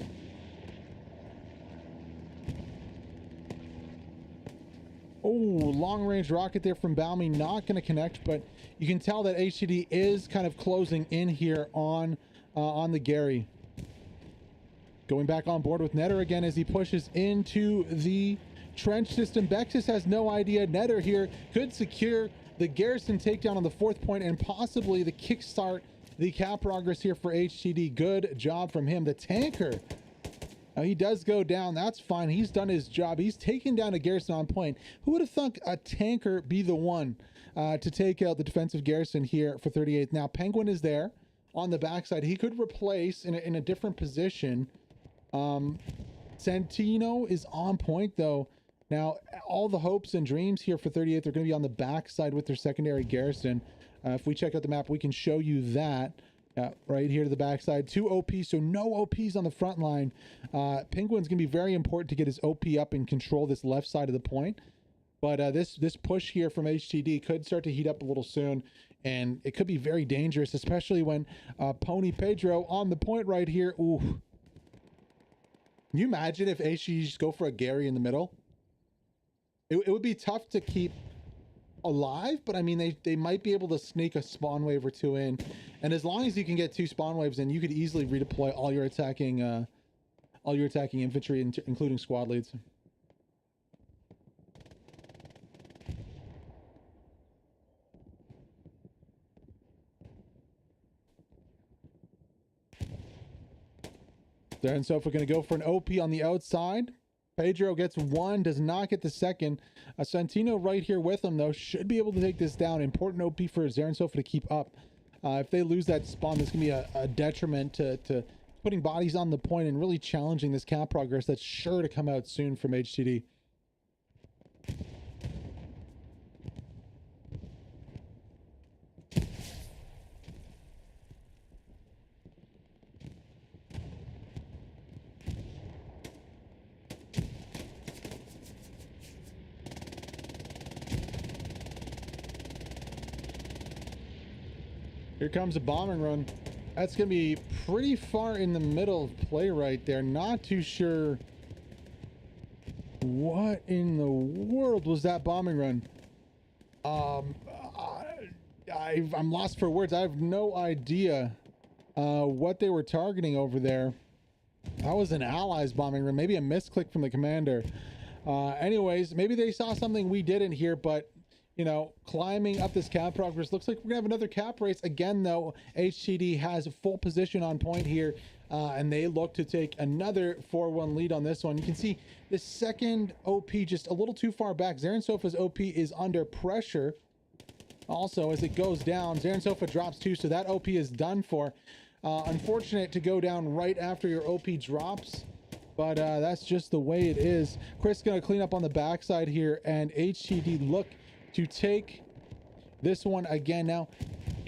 Oh, long range rocket there from Balmy, not going to connect, but you can tell that HTD is kind of closing in here on the Gary. Going back on board with Netter again as he pushes into the trench system. Bexus has no idea. Netter here could secure the garrison takedown on the 4th point and possibly the kickstart the cap progress here for HTD. Good job from him. The tanker, he does go down. That's fine. He's done his job. He's taken down a garrison on point. Who would have thought a tanker be the one to take out the defensive garrison here for 38th? Now, Penguin is there on the backside. He could replace in a different position. Santino is on point, though. Now, all the hopes and dreams here for 38th are going to be on the backside with their secondary garrison. If we check out the map, we can show you that right here to the backside. 2 OPs, so no OPs on the front line. Penguin's going to be very important to get his OP up and control this left side of the point. But this push here from HTD could start to heat up a little soon, and it could be very dangerous, especially when Pony Pedro on the point right here. Ooh. Can you imagine if HTD just go for a Gary in the middle? It would be tough to keep alive, but I mean, they might be able to sneak a spawn wave or 2 in. And as long as you can get 2 spawn waves in, you could easily redeploy all your attacking infantry, including squad leads. There, and so if we're going to go for an OP on the outside, Pedro gets one, does not get the second. Santino right here with him, though, should be able to take this down. Important OP for Zarensofa to keep up. If they lose that spawn, this can be a detriment to putting bodies on the point and really challenging this cap progress that's sure to come out soon from HTD. Here comes a bombing run. That's going to be pretty far in the middle of play right there. Not too sure what in the world was that bombing run. I'm lost for words. I have no idea what they were targeting over there. That was an allies bombing run. Maybe a misclick from the commander. Anyways, maybe they saw something we didn't here, but you know, climbing up this cap progress. Looks like we're gonna have another cap race again, though. HTD has a full position on point here, and they look to take another 4-1 lead on this one. You can see the second OP just a little too far back. Zarensofa's OP is under pressure. Also, as it goes down, Zarensofa drops 2, so that OP is done for. Unfortunate to go down right after your OP drops, but that's just the way it is. Chris gonna clean up on the backside here, and HTD look to take this one again. Now,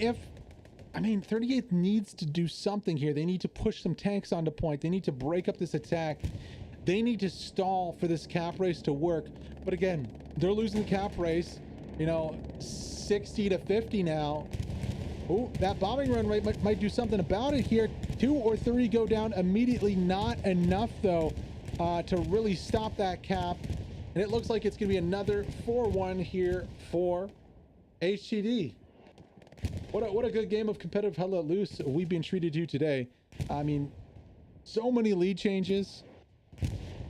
I mean, 38th needs to do something here. They need to push some tanks onto point. They need to break up this attack. They need to stall for this cap race to work. But again, they're losing the cap race, you know, 60 to 50 now. Oh, that bombing run rate might do something about it here. 2 or 3 go down immediately. Not enough, though, to really stop that cap. And it looks like it's going to be another 4-1 here for HTD. What a good game of competitive Hell Let Loose we've been treated to today. I mean, so many lead changes.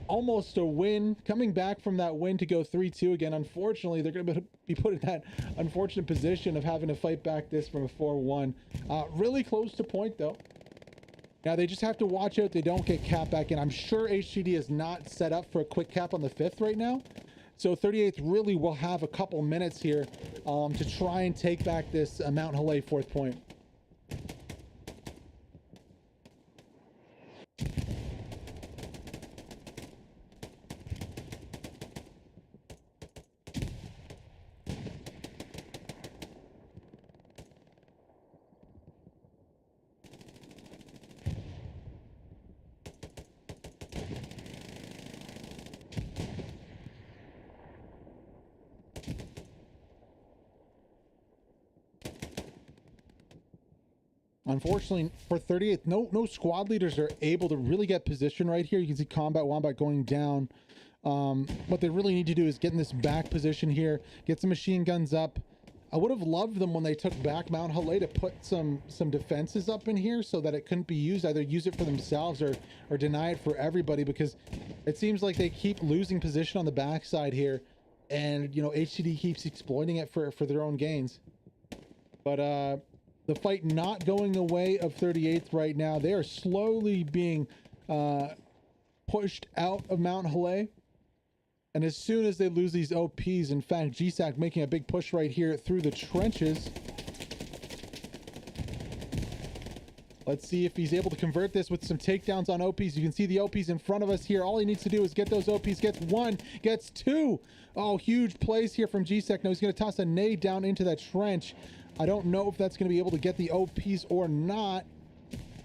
Almost a win. Coming back from that win to go 3-2 again. Unfortunately, they're going to be put in that unfortunate position of having to fight back this from a 4-1. Really close to point, though. Now, they just have to watch out they don't get cap back in. I'm sure HTD is not set up for a quick cap on the 5th right now. So 38th really will have a couple minutes here to try and take back this Mount Halei 4th point. Unfortunately for 38th, no squad leaders are able to really get position right here. You can see Combat Wombat going down. What they really need to do is get in this back position here, get some machine guns up. I would have loved them when they took back Mount Halei to put some defenses up in here so that it couldn't be used. Either use it for themselves or deny it for everybody, because it seems like they keep losing position on the backside here, and you know, HTD keeps exploiting it for their own gains. But the fight not going the way of 38th right now. They are slowly being pushed out of Mount Halei. And as soon as they lose these OPs, in fact, GSAC making a big push right here through the trenches. Let's see if he's able to convert this with some takedowns on OPs. You can see the OPs in front of us here. All he needs to do is get those OPs. Gets 1, gets 2. Oh, huge plays here from GSAC. Now he's going to toss a nade down into that trench. I don't know if that's going to be able to get the OPs or not.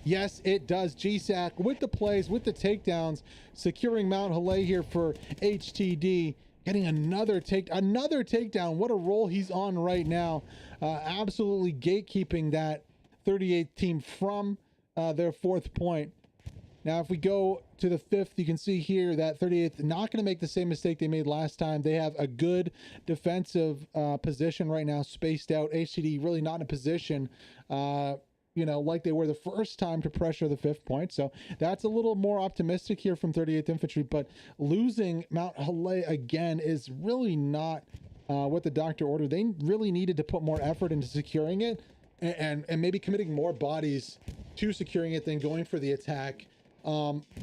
Yes, it does. GSAC with the plays, with the takedowns, securing Mount Halei here for HTD. Getting another takedown. What a roll he's on right now. Absolutely gatekeeping that 38th team from their 4th point. Now, if we go to the 5th, you can see here that 38th not going to make the same mistake they made last time. They have a good position right now, spaced out. HTD really not in a position, you know, like they were the first time to pressure the 5th point. So that's a little more optimistic here from 38th Infantry. But losing Mount Halei again is really not what the doctor ordered. They really needed to put more effort into securing it and maybe committing more bodies to securing it than going for the attack.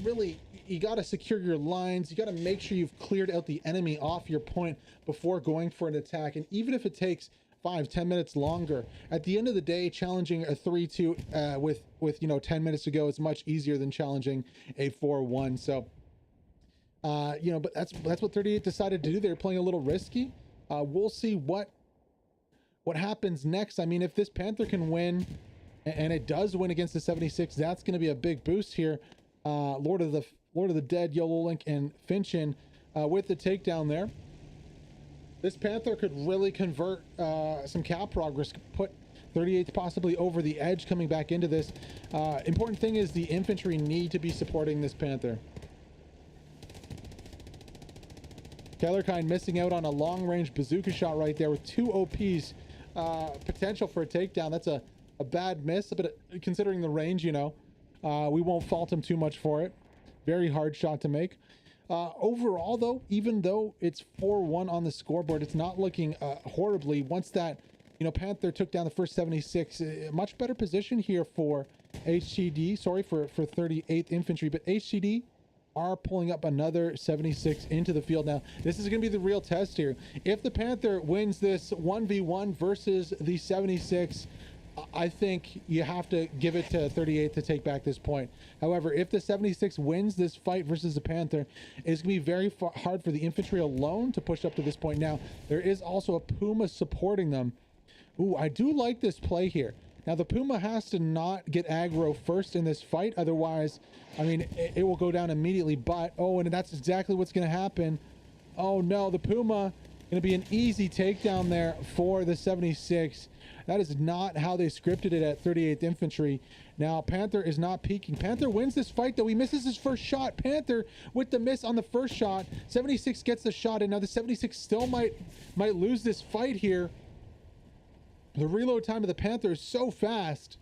Really, you got to secure your lines. You got to make sure you've cleared out the enemy off your point before going for an attack. And even if it takes 5-10 minutes longer, at the end of the day, challenging a 3-2 with 10 minutes to go is much easier than challenging a 4-1. So but that's what 38 decided to do. They're playing a little risky. We'll see what happens next. I mean, if this Panther can win, and it does win against the 76, that's going to be a big boost here. Lord of the Dead, YOLO Link, and Finchin with the takedown there. This Panther could really convert some cap progress, put 38 possibly over the edge coming back into this. Important thing is the infantry need to be supporting this Panther. Kellerkind missing out on a long-range bazooka shot right there with 2 OPs. Potential for a takedown. That's a bad miss, but considering the range, we won't fault him too much for it. Very hard shot to make. Overall, though, even though it's 4-1 on the scoreboard, it's not looking horribly. Once that, Panther took down the first 76, much better position here for HTD. Sorry, for 38th Infantry, but HTD are pulling up another 76 into the field. Now, this is going to be the real test here. If the Panther wins this 1v1 versus the 76, I think you have to give it to 38 to take back this point. However, if the 76 wins this fight versus the Panther, it's going to be very hard for the infantry alone to push up to this point. Now, there is also a Puma supporting them. Ooh, I do like this play here. Now, the Puma has to not get aggro first in this fight. Otherwise, I mean, it will go down immediately. But, and that's exactly what's going to happen. Oh, no, the Puma going to be an easy takedown there for the 76. That is not how they scripted it at 38th Infantry. Now, Panther is not peeking. Panther wins this fight, though. He misses his first shot. Panther with the miss on the first shot. 76 gets the shot, and now the 76 still might lose this fight here. The reload time of the Panther is so fast.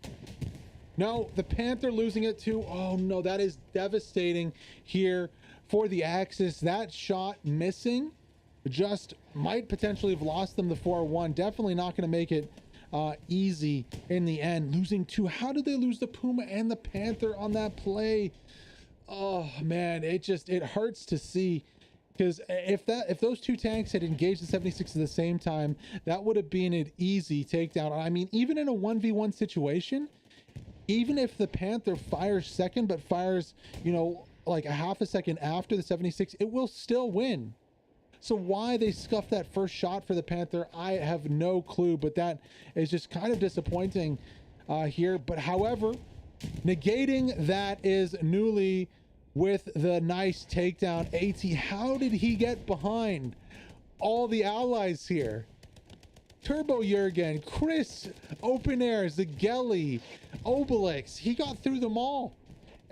No, the Panther losing it too. Oh, no, that is devastating here for the Axis. That shot missing just might potentially have lost them the 4-1. Definitely not going to make it easy in the end. Losing two. How did they lose the Puma and the Panther on that play? Oh man, it hurts to see, because if those two tanks had engaged the 76 at the same time, that would have been an easy takedown. I mean, even in a 1v1 situation, even if the Panther fires second but fires like a half a second after the 76, it will still win. So why they scuffed that first shot for the Panther, I have no clue, but that is just kind of disappointing here. But however, negating that is Newly with the nice takedown. AT, how did he get behind all the allies here? Turbo Jurgen, Chris, Open Air, Zageli, Obelix, he got through them all.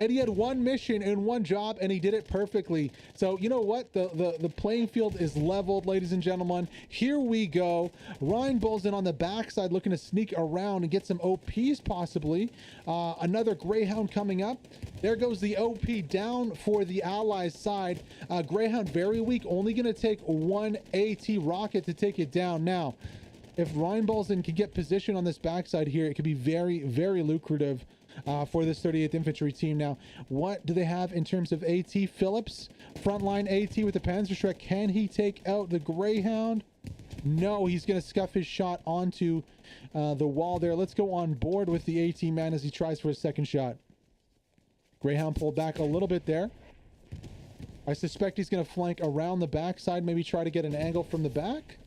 And he had one mission and one job, and he did it perfectly. So you know what? The playing field is leveled, ladies and gentlemen. Here we go. Ryan Bull's in on the backside, looking to sneak around and get some OPs possibly. Another Greyhound coming up. There goes the OP down for the Allies side. Greyhound very weak, only going to take one AT rocket to take it down. Now, if Ryan Bolzen can get position on this backside here, it could be very, very lucrative for this 38th Infantry team. Now, what do they have in terms of AT? Phillips, frontline AT with the Panzerschreck. Can he take out the Greyhound? No, he's going to scuff his shot onto the wall there. Let's go on board with the AT man as he tries for his second shot. Greyhound pulled back a little bit there. I suspect he's going to flank around the backside, maybe try to get an angle from the back.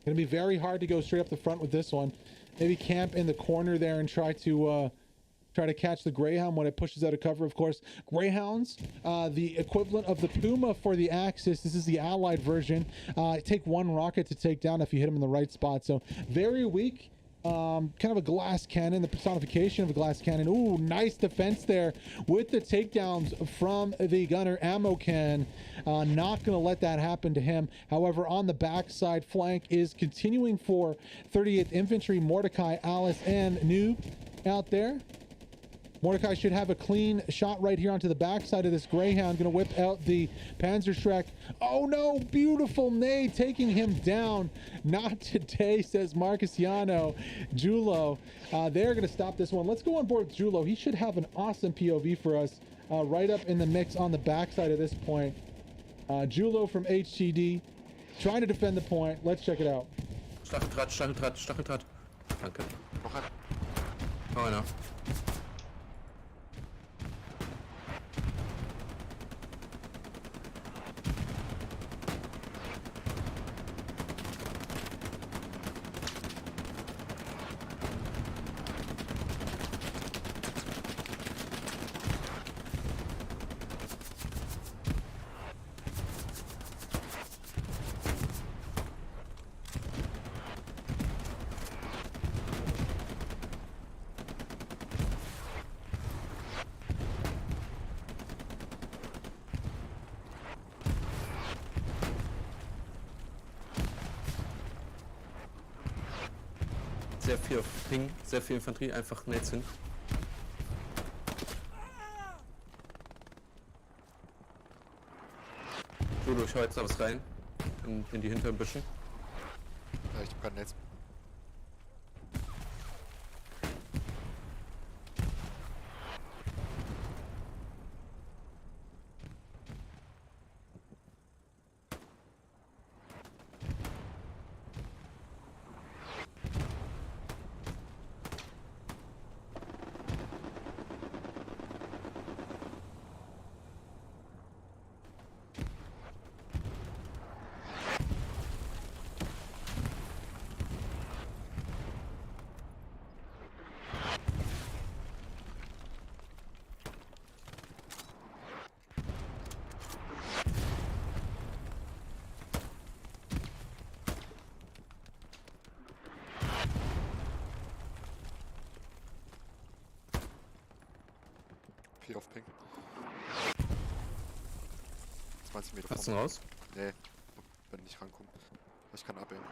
Going to be very hard to go straight up the front with this one. Maybe camp in the corner there and try to catch the Greyhound when it pushes out of cover, of course. Greyhounds, the equivalent of the Puma for the Axis. This is the Allied version. Take one rocket to take down if you hit him in the right spot. So very weak. Kind of a glass cannon, the personification of a glass cannon. Ooh, nice defense there with the takedowns from the gunner. Ammo can. Not going to let that happen to him. However, on the backside flank is continuing for 38th Infantry. Mordecai, Alice, and Noob out there. Mordecai should have a clean shot right here onto the backside of this Greyhound. Gonna whip out the Panzerschreck. Oh no, beautiful nade taking him down. Not today, says Marcusiano. Julo, they're gonna stop this one. Let's go on board with Julo. He should have an awesome POV for us right up in the mix on the backside at this point. Julo from HTD trying to defend the point. Let's check it out. Stacheldraht, Stacheldraht, Stacheldraht. Danke. Noch ein. Hau einer. Sehr viel auf Ping, sehr viel Infanterie, einfach Nades hin. Judo, ich hau jetzt da was rein. In die hinteren Büschen. Ja, ich hab kein Netz. Viel auf Ping. 20 Meter Hast du ihn raus? Nee, wenn ich nicht rankomme. Ich kann abhängen.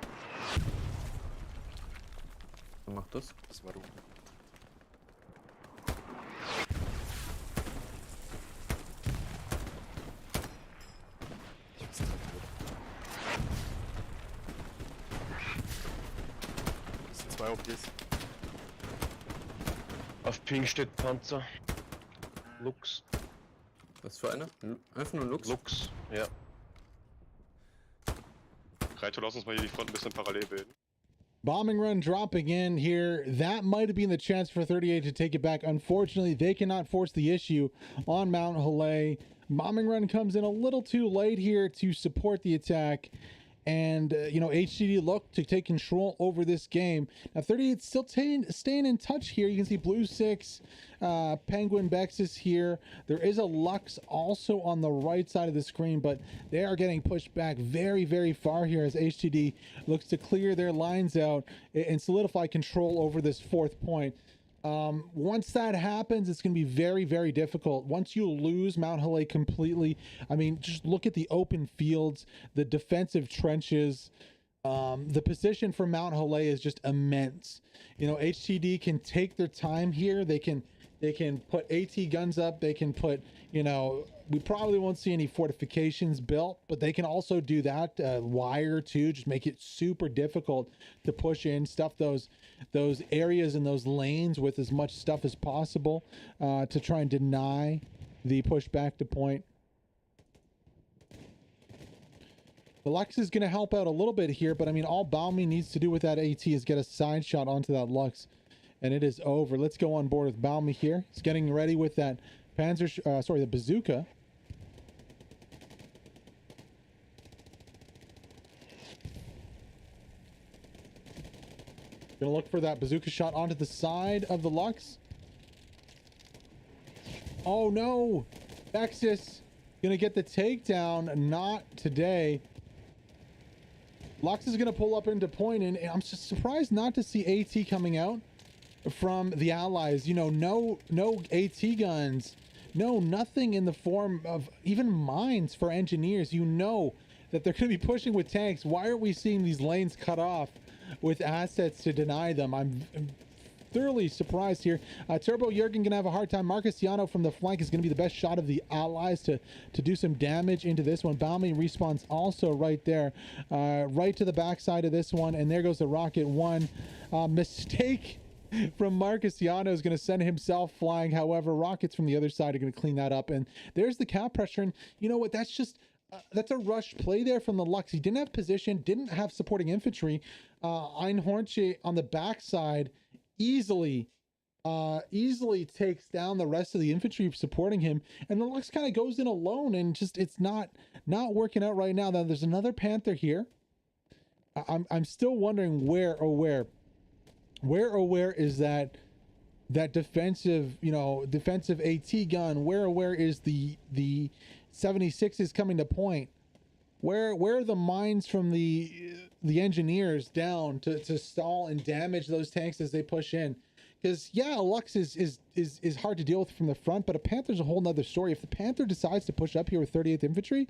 Dann mach das. Das war du. Ich weiß nicht, das sind 2 OPs. Auf Ping steht Panzer. Lux. Was für einer? Einfach nur Lux? Lux, ja. Reito, lass uns mal hier die Front ein bisschen parallel bilden. Bombing run dropping in here. That might have been the chance for 38 to take it back. Unfortunately, they cannot force the issue on Mount Halais. Bombing run comes in a little too late here to support the attack. And, you know, HTD look to take control over this game. Now, 38 still staying in touch here. You can see Blue 6, Penguin Bexus here. There is a Lux also on the right side of the screen, but they are getting pushed back very, very far here as HTD looks to clear their lines out and solidify control over this 4th point. Once that happens, it's going to be very, very difficult. Once you lose Mount Halais completely, I mean, just look at the open fields, the defensive trenches. The position for Mount Halais is just immense. You know, HTD can take their time here. They can put AT guns up. They can put, you know, we probably won't see any fortifications built, but they can also do that, wire too, just make it super difficult to push in, stuff those areas and those lanes with as much stuff as possible to try and deny the push back to point. The Lux is going to help out a little bit here, but I mean, all Balmy needs to do with that AT is get a side shot onto that Lux, and it is over. Let's go on board with Balmy here. He's getting ready with that the bazooka. Gonna look for that bazooka shot onto the side of the Lux. Oh no! Bexus gonna get the takedown. Not today. Lux is gonna pull up into point, and I'm just surprised not to see AT coming out from the allies. You know, no AT guns, no nothing in the form of even mines for engineers. You know that they're gonna be pushing with tanks. Why are we seeing these lanes cut off with assets to deny them? I'm thoroughly surprised here. Turbo Jurgen gonna have a hard time. Marcus Ciano from the flank is gonna be the best shot of the allies to do some damage into this one. Balmy respawns also right there, right to the backside of this one, and there goes the rocket one. Mistake from Marcus Ciano is going to send himself flying. However, rockets from the other side are going to clean that up, and there's the cap pressure. And you know what? That's just that's a rush play there from the Lux. He didn't have position, didn't have supporting infantry. Einhornche on the backside easily takes down the rest of the infantry supporting him, and the Lux kind of goes in alone, and just it's not working out right now. Now there's another Panther here. I'm still wondering where is that defensive, defensive AT gun? Where is the 76s coming to point? Where are the mines from the engineers down to stall and damage those tanks as they push in? Because yeah, a Lux is hard to deal with from the front, but a Panther's a whole nother story. If the Panther decides to push up here with 38th Infantry,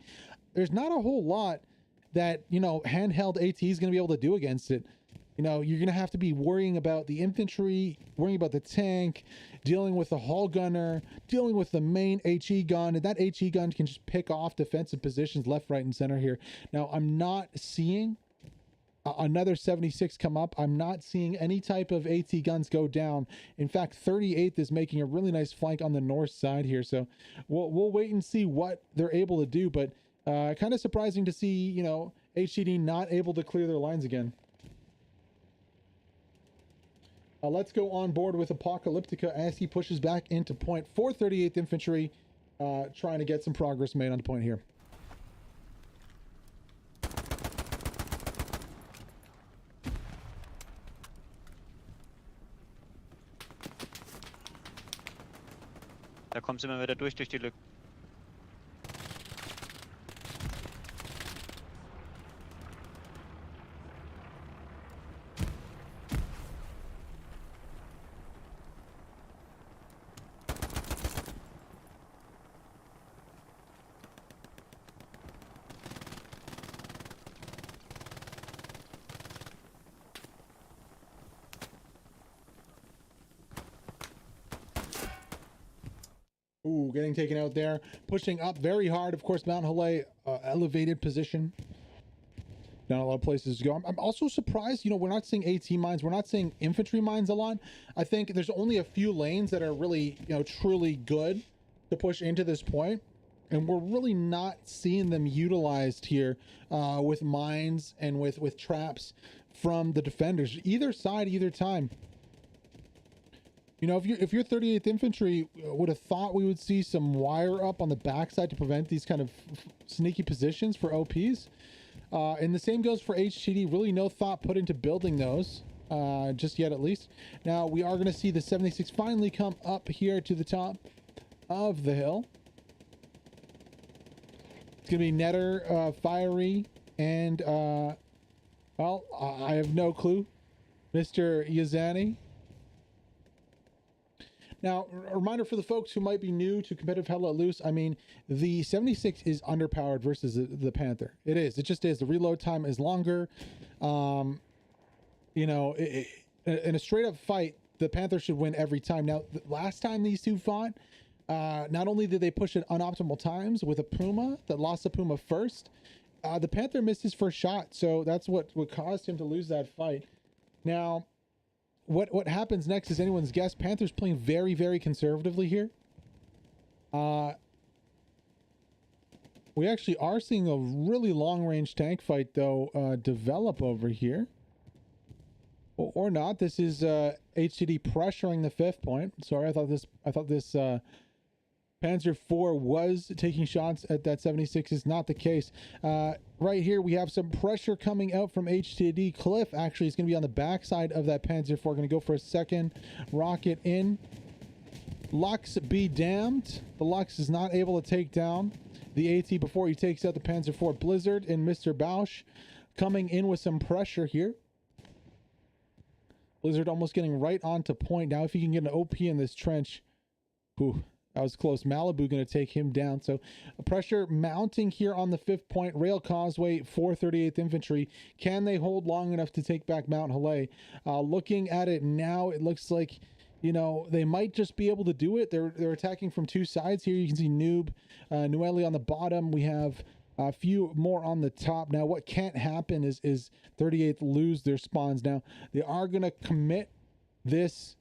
there's not a whole lot that handheld AT is going to be able to do against it. You're going to have to be worrying about the infantry, worrying about the tank, dealing with the hull gunner, dealing with the main HE gun, and that HE gun can just pick off defensive positions left, right, and center here. Now, I'm not seeing another 76 come up. I'm not seeing any type of AT guns go down. In fact, 38th is making a really nice flank on the north side here, so we'll wait and see what they're able to do, but kind of surprising to see, HTD not able to clear their lines again. Let's go on board with Apocalyptica as he pushes back into point for 38th Infantry, trying to get some progress made on point here. Da kommen sie immer wieder durch die Lücken. Ooh, getting taken out there. Pushing up very hard. Of course, Mount Halei, elevated position. Not a lot of places to go. I'm also surprised, we're not seeing AT mines. We're not seeing infantry mines a lot. I think there's only a few lanes that are really, truly good to push into this point. And we're really not seeing them utilized here with mines and with traps from the defenders. Either side, either time. If you're 38th Infantry, would have thought we would see some wire up on the backside to prevent these kind of sneaky positions for OPs. And the same goes for HTD. Really no thought put into building those, just yet at least. Now, we are going to see the 76 finally come up here to the top of the hill. It's going to be Netter, Fiery, and, well, I have no clue. Mr. Yazani. Now, a reminder for the folks who might be new to competitive Hell Let Loose, I mean, the 76 is underpowered versus the Panther. It is. It just is. The reload time is longer. In a straight-up fight, the Panther should win every time. Now, last time these two fought, not only did they push at unoptimal times with a Puma that lost the Puma first, the Panther missed his first shot, so that's what caused him to lose that fight. Now, what happens next is anyone's guess. Panther's playing very, very conservatively here. We actually are seeing a really long-range tank fight, though, develop over here. Or not. This is HTD pressuring the 5th point. Sorry, I thought this Panzer IV was taking shots at that 76. Is not the case. Right here, we have some pressure coming out from HTD. Cliff actually is going to be on the backside of that Panzer IV. Going to go for a second rocket in. Lux be damned. The Lux is not able to take down the AT before he takes out the Panzer IV. Blizzard and Mr. Bausch coming in with some pressure here. Blizzard almost getting right onto point. Now, if he can get an OP in this trench, whew, That was close. Malibu going to take him down. So pressure mounting here on the 5th point. Rail Causeway for 38th Infantry. Can they hold long enough to take back Mount Halais? Looking at it now, it looks like, you know, they might just be able to do it. They're attacking from two sides here. You can see Nueli on the bottom. We have a few more on the top. Now, what can't happen is 38th lose their spawns. Now, they are going to commit this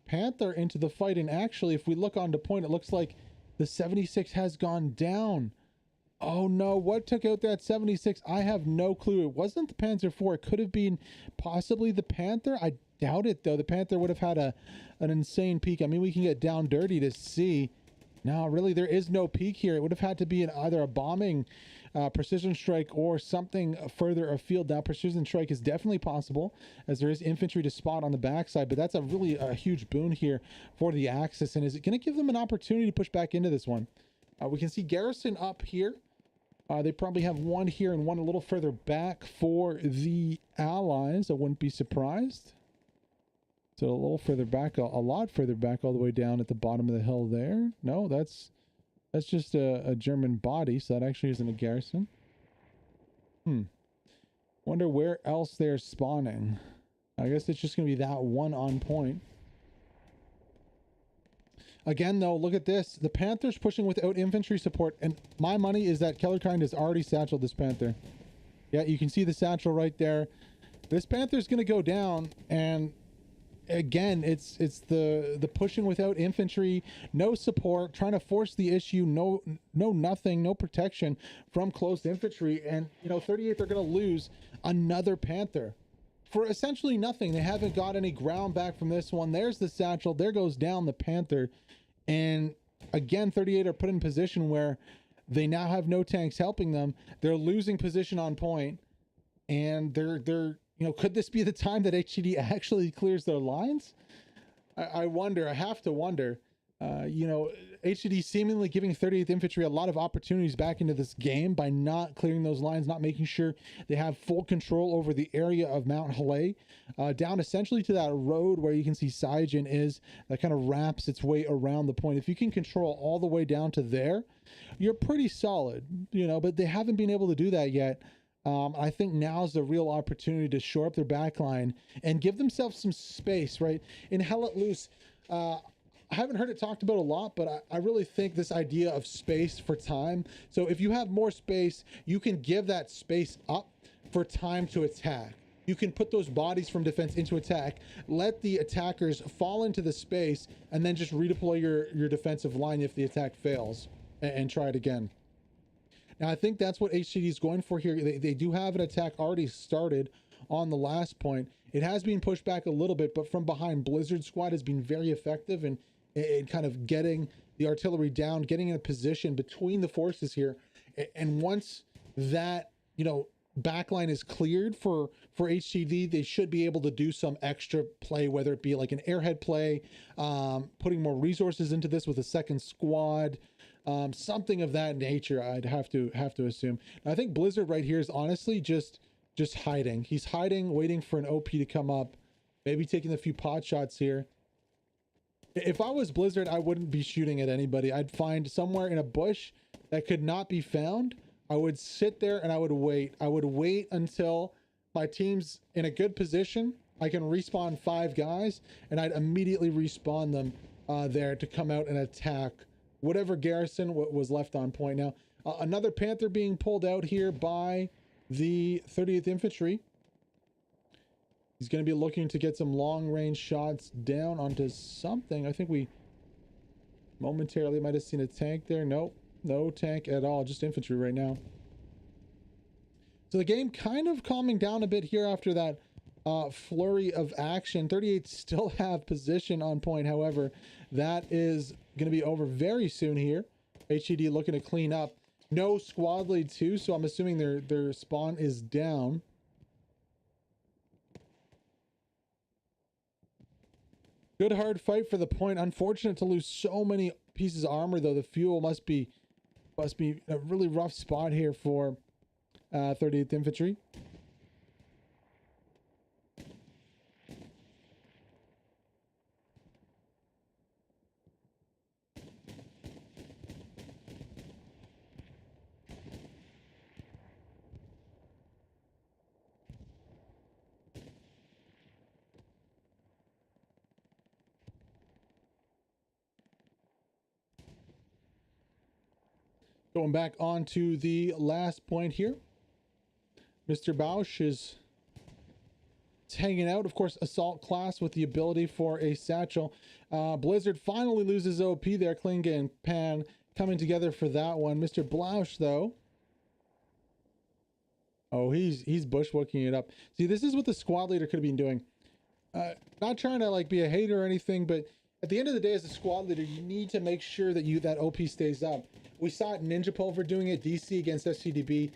Panther into the fight, and actually if we look onto point, it looks like the 76 has gone down. Oh no, what took out that 76? I have no clue. It wasn't the Panzer IV. It could have been possibly the Panther. I doubt it though. The Panther would have had an insane peak. I mean, we can get down dirty to see. No, really, there is no peak here. It would have had to be either a bombing precision strike or something further afield. Now, precision strike is definitely possible as there is infantry to spot on the backside, but that's a really huge boon here for the Axis. And is it going to give them an opportunity to push back into this one? We can see Garrison up here. They probably have one here and one a little further back for the Allies. I wouldn't be surprised. So a little further back, a lot further back, all the way down at the bottom of the hill there. No, that's just a German body, so that actually isn't a garrison. Wonder where else they're spawning. I guess it's just going to be that one on point. Again, though, look at this. The Panther's pushing without infantry support, and my money is that Kellerkind has already satcheled this Panther. Yeah, you can see the satchel right there. This Panther's going to go down, and again, it's the pushing without infantry, no support, trying to force the issue, no nothing, no protection from close infantry, and you know, 38th are going to lose another Panther for essentially nothing. They haven't got any ground back from this one. There's the satchel. There goes down the Panther, and again, 38 are put in position where they now have no tanks helping them. They're losing position on point, and they're you know, could this be the time that HTD actually clears their lines? I wonder. I have to wonder. You know, HTD seemingly giving 38th Infantry a lot of opportunities back into this game by not clearing those lines, not making sure they have full control over the area of Mount Halais, down essentially to that road where you can see Saigen is, that kind of wraps its way around the point. If you can control all the way down to there, you're pretty solid, you know, but they haven't been able to do that yet. I think now's the real opportunity to shore up their backline and give themselves some space, right? In Hell Let Loose, I haven't heard it talked about a lot, but I really think this idea of space for time. So if you have more space, you can give that space up for time to attack. You can put those bodies from defense into attack, let the attackers fall into the space, and then just redeploy your defensive line if the attack fails, and try it again. Now, I think that's what HTD is going for here. They do have an attack already started on the last point. It has been pushed back a little bit, but from behind, Blizzard Squad has been very effective in kind of getting the artillery down, getting in a position between the forces here. And once that, you know, backline is cleared for HTD, they should be able to do some extra play, whether it be like an airhead play, putting more resources into this with a second squad, something of that nature. I'd have to assume. And I think Blizzard right here is honestly just hiding. He's hiding, waiting for an OP to come up, maybe taking a few pot shots here. If I was Blizzard, I wouldn't be shooting at anybody. I'd find somewhere in a bush that could not be found. I would sit there and I would wait. I would wait until my team's in a good position. I can respawn 5 guys, and I'd immediately respawn them there to come out and attack whatever garrison was left on point. Now, another Panther being pulled out here by the 30th Infantry. He's going to be looking to get some long-range shots down onto something. I think we momentarily might have seen a tank there. Nope, no tank at all, just infantry right now. So the game kind of calming down a bit here after that flurry of action. 38 still have position on point. However, that is going to be over very soon here. HTD looking to clean up. No squad lead too, so I'm assuming their spawn is down. Good hard fight for the point. Unfortunate to lose so many pieces of armor though. The fuel must be a really rough spot here for 38th Infantry. Going back on to the last point here. Mr. Bausch is hanging out. Of course, assault class with the ability for a satchel. Blizzard finally loses OP there. Klinga and Pan coming together for that one. Mr. Blausch, though. Oh, he's bushwhacking it up. See, this is what the squad leader could have been doing. Not trying to like be a hater or anything, but at the end of the day, as a squad leader, you need to make sure that that OP stays up. We saw it Ninja Pulver doing it, DC against SCDB,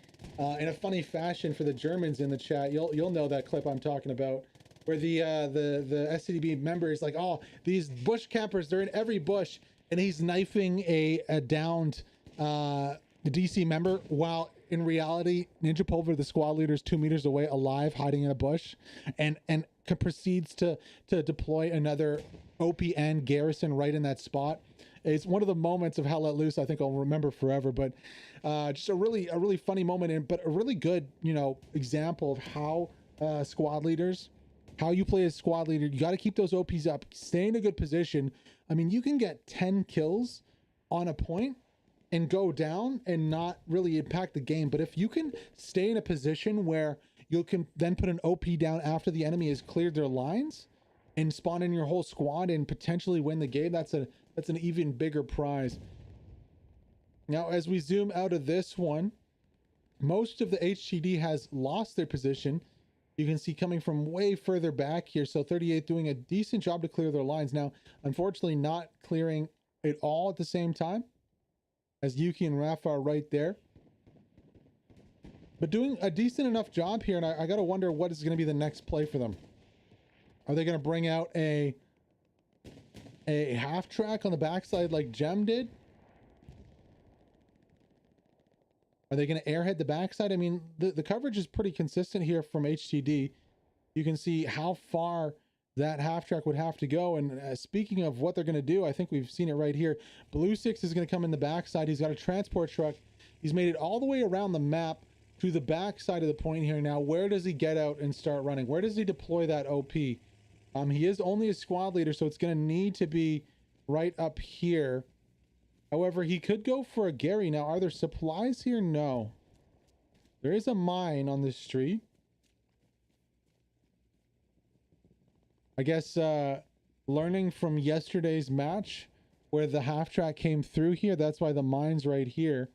in a funny fashion for the Germans in the chat. You'll know that clip I'm talking about, where the SCDB member is like, oh, these bush campers, they're in every bush, and he's knifing a downed DC member, while in reality, Ninja Pulver, the squad leader, is 2 meters away, alive, hiding in a bush, and proceeds to deploy another OPN garrison right in that spot. It's one of the moments of Hell Let Loose I think I'll remember forever, but just a really funny moment, but a really good, example of how squad leaders, how you play as squad leader. You got to keep those OPs up, stay in a good position. I mean, you can get 10 kills on a point and go down and not really impact the game, but if you can stay in a position where you can then put an OP down after the enemy has cleared their lines and spawn in your whole squad and potentially win the game, that's an even bigger prize. Now, as we zoom out of this one, most of the HTD has lost their position. You can see coming from way further back here. So 38 doing a decent job to clear their lines. Now, unfortunately, not clearing it all at the same time, as Yuki and Rafa are right there. But doing a decent enough job here, and I got to wonder what is going to be the next play for them. Are they going to bring out a half track on the backside like Gem did? Are they going to airhead the backside? I mean, the coverage is pretty consistent here from HTD. You can see how far that half track would have to go. And speaking of what they're going to do, I think we've seen it right here. Blue 6 is going to come in the backside. He's got a transport truck. He's made it all the way around the map to the backside of the point here. Now, where does he get out and start running? Where does he deploy that OP? He is only a squad leader, so it's going to need to be right up here. However, he could go for a Gary. Now, are there supplies here? No. There is a mine on this street. I guess learning from yesterday's match where the half track came through here, that's why the mine's right here.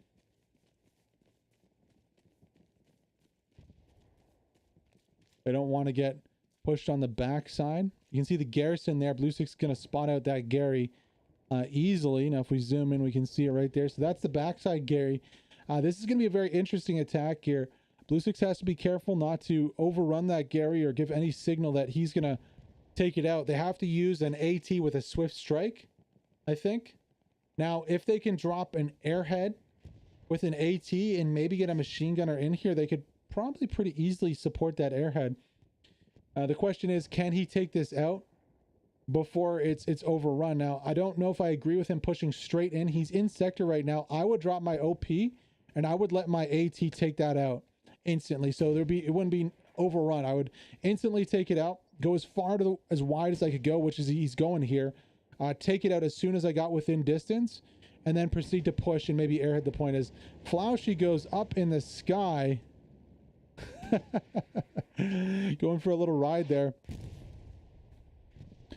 They don't want to get pushed on the backside. You can see the garrison there. Blue 6 is going to spot out that Gary easily. Now, if we zoom in, we can see it right there. So that's the backside Gary. This is going to be a very interesting attack here. Blue 6 has to be careful not to overrun that Gary or give any signal that he's going to take it out. They have to use an AT with a swift strike, I think. Now, if they can drop an airhead with an AT and maybe get a machine gunner in here, they could probably pretty easily support that airhead. The question is, can he take this out before it's overrun? Now, I don't know if I agree with him pushing straight in. He's in sector right now. I would drop my OP and I would let my AT take that out instantly. So it wouldn't be overrun. I would instantly take it out, go as far to as wide as I could go, which is he's going here. Take it out as soon as I got within distance, and then proceed to push and maybe airhead the point. As Flaushy goes up in the sky, going for a little ride there.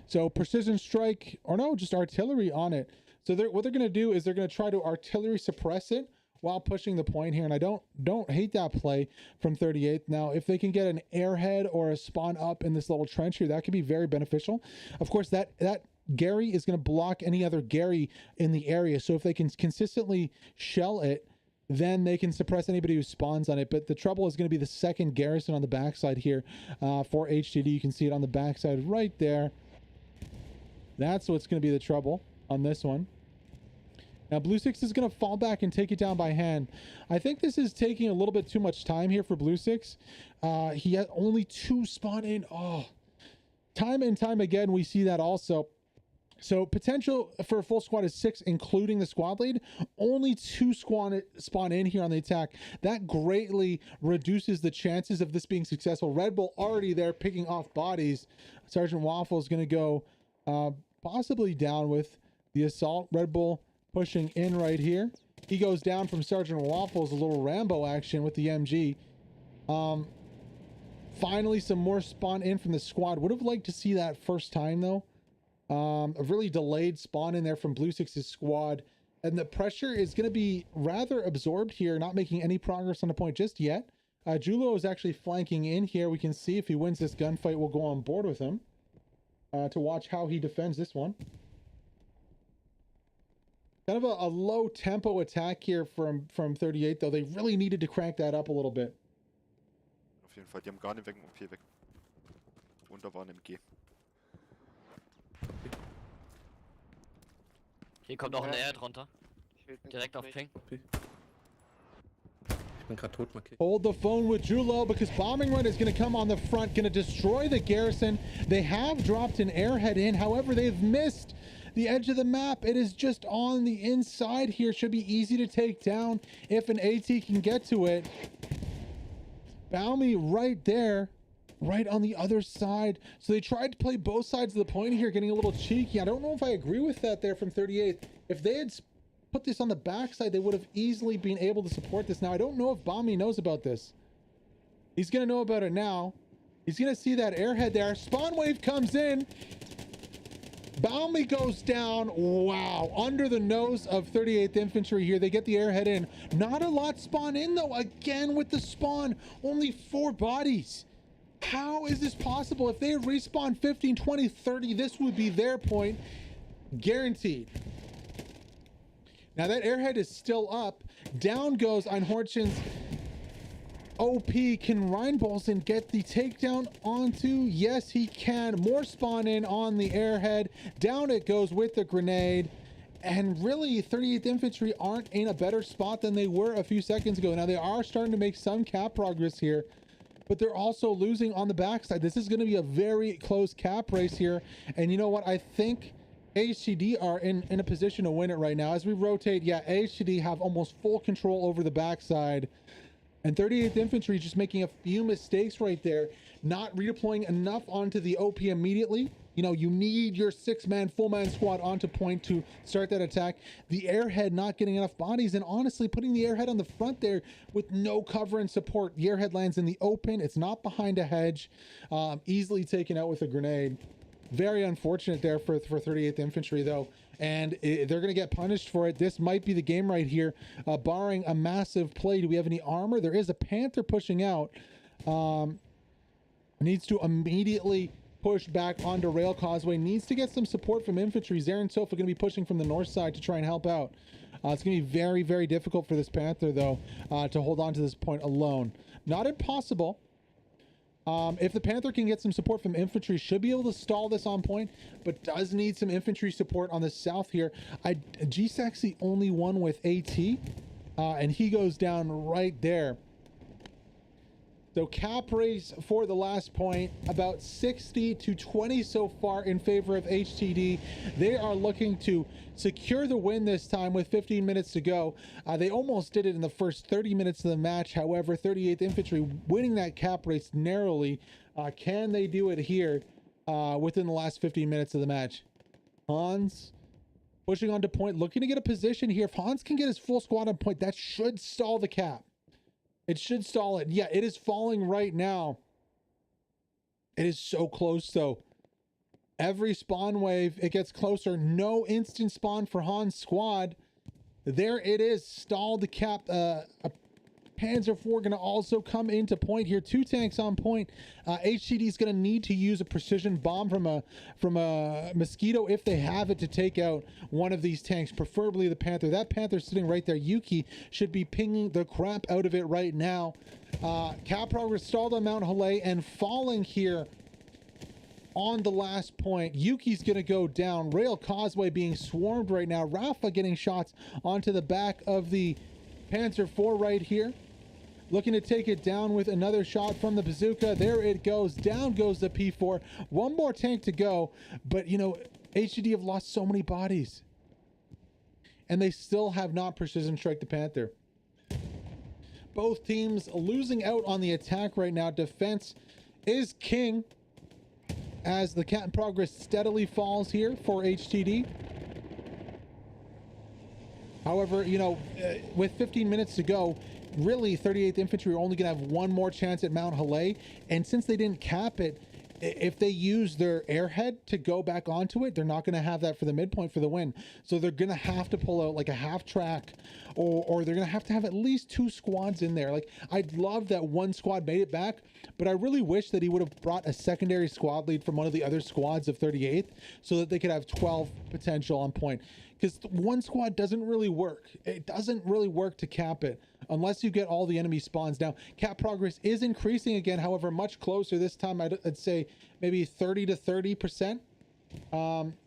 So precision strike, or no, just artillery on it. So what they're going to do is they're going to try to artillery suppress it while pushing the point here, and I don't hate that play from 38. Now, if they can get an airhead or a spawn up in this little trench here, that could be very beneficial. Of course, that Gary is going to block any other Gary in the area, so if they can consistently shell it, then they can suppress anybody who spawns on it. But the trouble is going to be the second garrison on the backside here for HTD. You can see it on the backside right there. That's what's going to be the trouble on this one. Now, Blue 6 is going to fall back and take it down by hand. I think this is taking a little bit too much time here for Blue 6. He had only 2 spawn in. Oh, time and time again, we see that also. So potential for a full squad is 6, including the squad lead. Only 2 spawn in here on the attack. That greatly reduces the chances of this being successful. Red Bull already there picking off bodies. Sergeant Waffle is going to go possibly down with the assault. Red Bull pushing in right here. He goes down from Sergeant Waffles, a little Rambo action with the MG. Finally, some more spawn in from the squad. Would have liked to see that first time, though. A really delayed spawn in there from Blue Six's squad. And the pressure is going to be rather absorbed here, not making any progress on the point just yet. Julo is actually flanking in here. We can see if he wins this gunfight, we'll go on board with him to watch how he defends this one. Kind of a low tempo attack here from 38, though. They really needed to crank that up a little bit. Auf jeden Fall, die haben gar nicht weg, okay, weg. Drunter war ein MG. Hier kommt noch ein Air drunter. Direkt auf Ping. Ich bin gerade tot markiert. Hold the phone with Julo because bombing run is going to come on the front, going to destroy the garrison. They have dropped an airhead in, however, they've missed the edge of the map. It is just on the inside here. Should be easy to take down if an AT can get to it. Balmy right there, right on the other side. So they tried to play both sides of the point here, getting a little cheeky. I don't know if I agree with that there from 38. If they had put this on the backside, they would have easily been able to support this. Now, I don't know if Balmy knows about this. He's going to know about it now. He's going to see that airhead there. Spawn wave comes in. Balmy goes down. Wow. Under the nose of 38th Infantry here. They get the airhead in. Not a lot spawn in, though. Again with the spawn. Only 4 bodies. How is this possible? If they had respawned 15, 20, 30, this would be their point. Guaranteed. Now that airhead is still up. Down goes Einhorchen's OP. Can Reinbolsen get the takedown onto? Yes, he can. More spawn in on the airhead. Down it goes with the grenade. And really, 38th Infantry aren't in a better spot than they were a few seconds ago. Now, they are starting to make some cap progress here, but they're also losing on the backside. This is going to be a very close cap race here. And you know what? I think HTD are in a position to win it right now. As we rotate, yeah, HTD have almost full control over the backside. And 38th Infantry just making a few mistakes right there, not redeploying enough onto the OP immediately. You know, you need your 6-man, full-man squad onto point to start that attack. The airhead not getting enough bodies, and honestly, putting the airhead on the front there with no cover and support. The airhead lands in the open. It's not behind a hedge. Easily taken out with a grenade. Very unfortunate there for 38th Infantry, though. And they're going to get punished for it. This might be the game right here, barring a massive play. Do we have any armor? There is a Panther pushing out. Needs to immediately push back onto Rail Causeway. Needs to get some support from Infantry. Zarin Sofa going to be pushing from the north side to try and help out. It's going to be very, very difficult for this Panther, though, to hold on to this point alone. Not impossible. If the Panther can get some support from Infantry, should be able to stall this on point, but does need some Infantry support on the south here. GSAC's the only one with AT, and he goes down right there. So cap race for the last point, about 60 to 20 so far in favor of HTD. They are looking to secure the win this time with 15 minutes to go. They almost did it in the first 30 minutes of the match. However, 38th Infantry winning that cap race narrowly. Can they do it here within the last 15 minutes of the match? Hans pushing on to point, looking to get a position here. If Hans can get his full squad on point, that should stall the cap. It should stall it. Yeah, it is falling right now. It is so close, though. Every spawn wave, it gets closer. No instant spawn for Han's squad. There it is. Stalled the cap. A Panzer IV going to also come into point here. 2 tanks on point. HTD is going to need to use a precision bomb from a Mosquito if they have it to take out one of these tanks, preferably the Panther. That Panther sitting right there. Yuki should be pinging the crap out of it right now. Cap progress stalled on Mount Halei and falling here on the last point. Yuki's going to go down. Rail Causeway being swarmed right now. Rafa getting shots onto the back of the Panzer IV right here. Looking to take it down with another shot from the bazooka. There it goes. Down goes the P4. One more tank to go. But, you know, HTD have lost so many bodies. And they still have not precision strike the Panther. Both teams losing out on the attack right now. Defense is king as the cap in progress steadily falls here for HTD. However, you know, with 15 minutes to go, really 38th Infantry are only going to have one more chance at Mount Haiited. And since they didn't cap it, if they use their airhead to go back onto it, they're not going to have that for the midpoint for the win. So they're going to have to pull out like a half track, or they're going to have at least 2 squads in there. Like, I'd love that one squad made it back, but I really wish that he would have brought a secondary squad lead from one of the other squads of 38th so that they could have 12 potential on point. Because one squad doesn't really work. It doesn't really work to cap it unless you get all the enemy spawns. Now, cap progress is increasing again, however, much closer. This time, I'd say maybe 30 to 30%.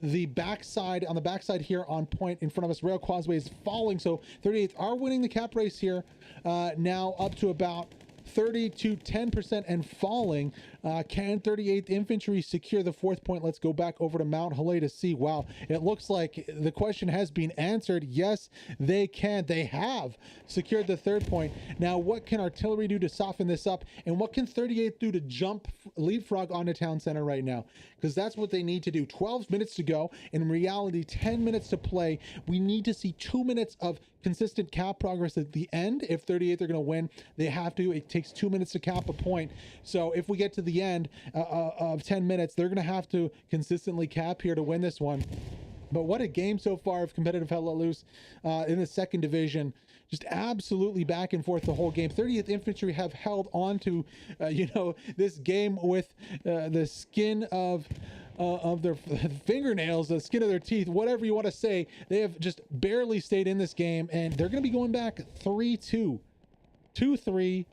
The backside, on the backside here on point in front of us, Rail Causeway is falling. So 38th are winning the cap race here, now up to about 30 to 10% and falling. Can 38th Infantry secure the 4th point? Let's go back over to Mount Haiited to see. Wow, it looks like the question has been answered. Yes, they can. They have secured the 3rd point. Now, what can artillery do to soften this up? And what can 38th do to jump leapfrog onto town center right now? Because that's what they need to do. 12 minutes to go. In reality, 10 minutes to play. We need to see 2 minutes of consistent cap progress at the end. If 38th are going to win, they have to. It takes 2 minutes to cap a point. So if we get to the end of 10 minutes, they're going to have to consistently cap here to win this one. But what a game so far of competitive Hell Let Loose in the 2nd division. Just absolutely back and forth the whole game. 30th Infantry have held on to, you know, this game with the skin of their fingernails, the skin of their teeth, whatever you want to say. They have just barely stayed in this game, and they're going to be going back 3-2, 2-3,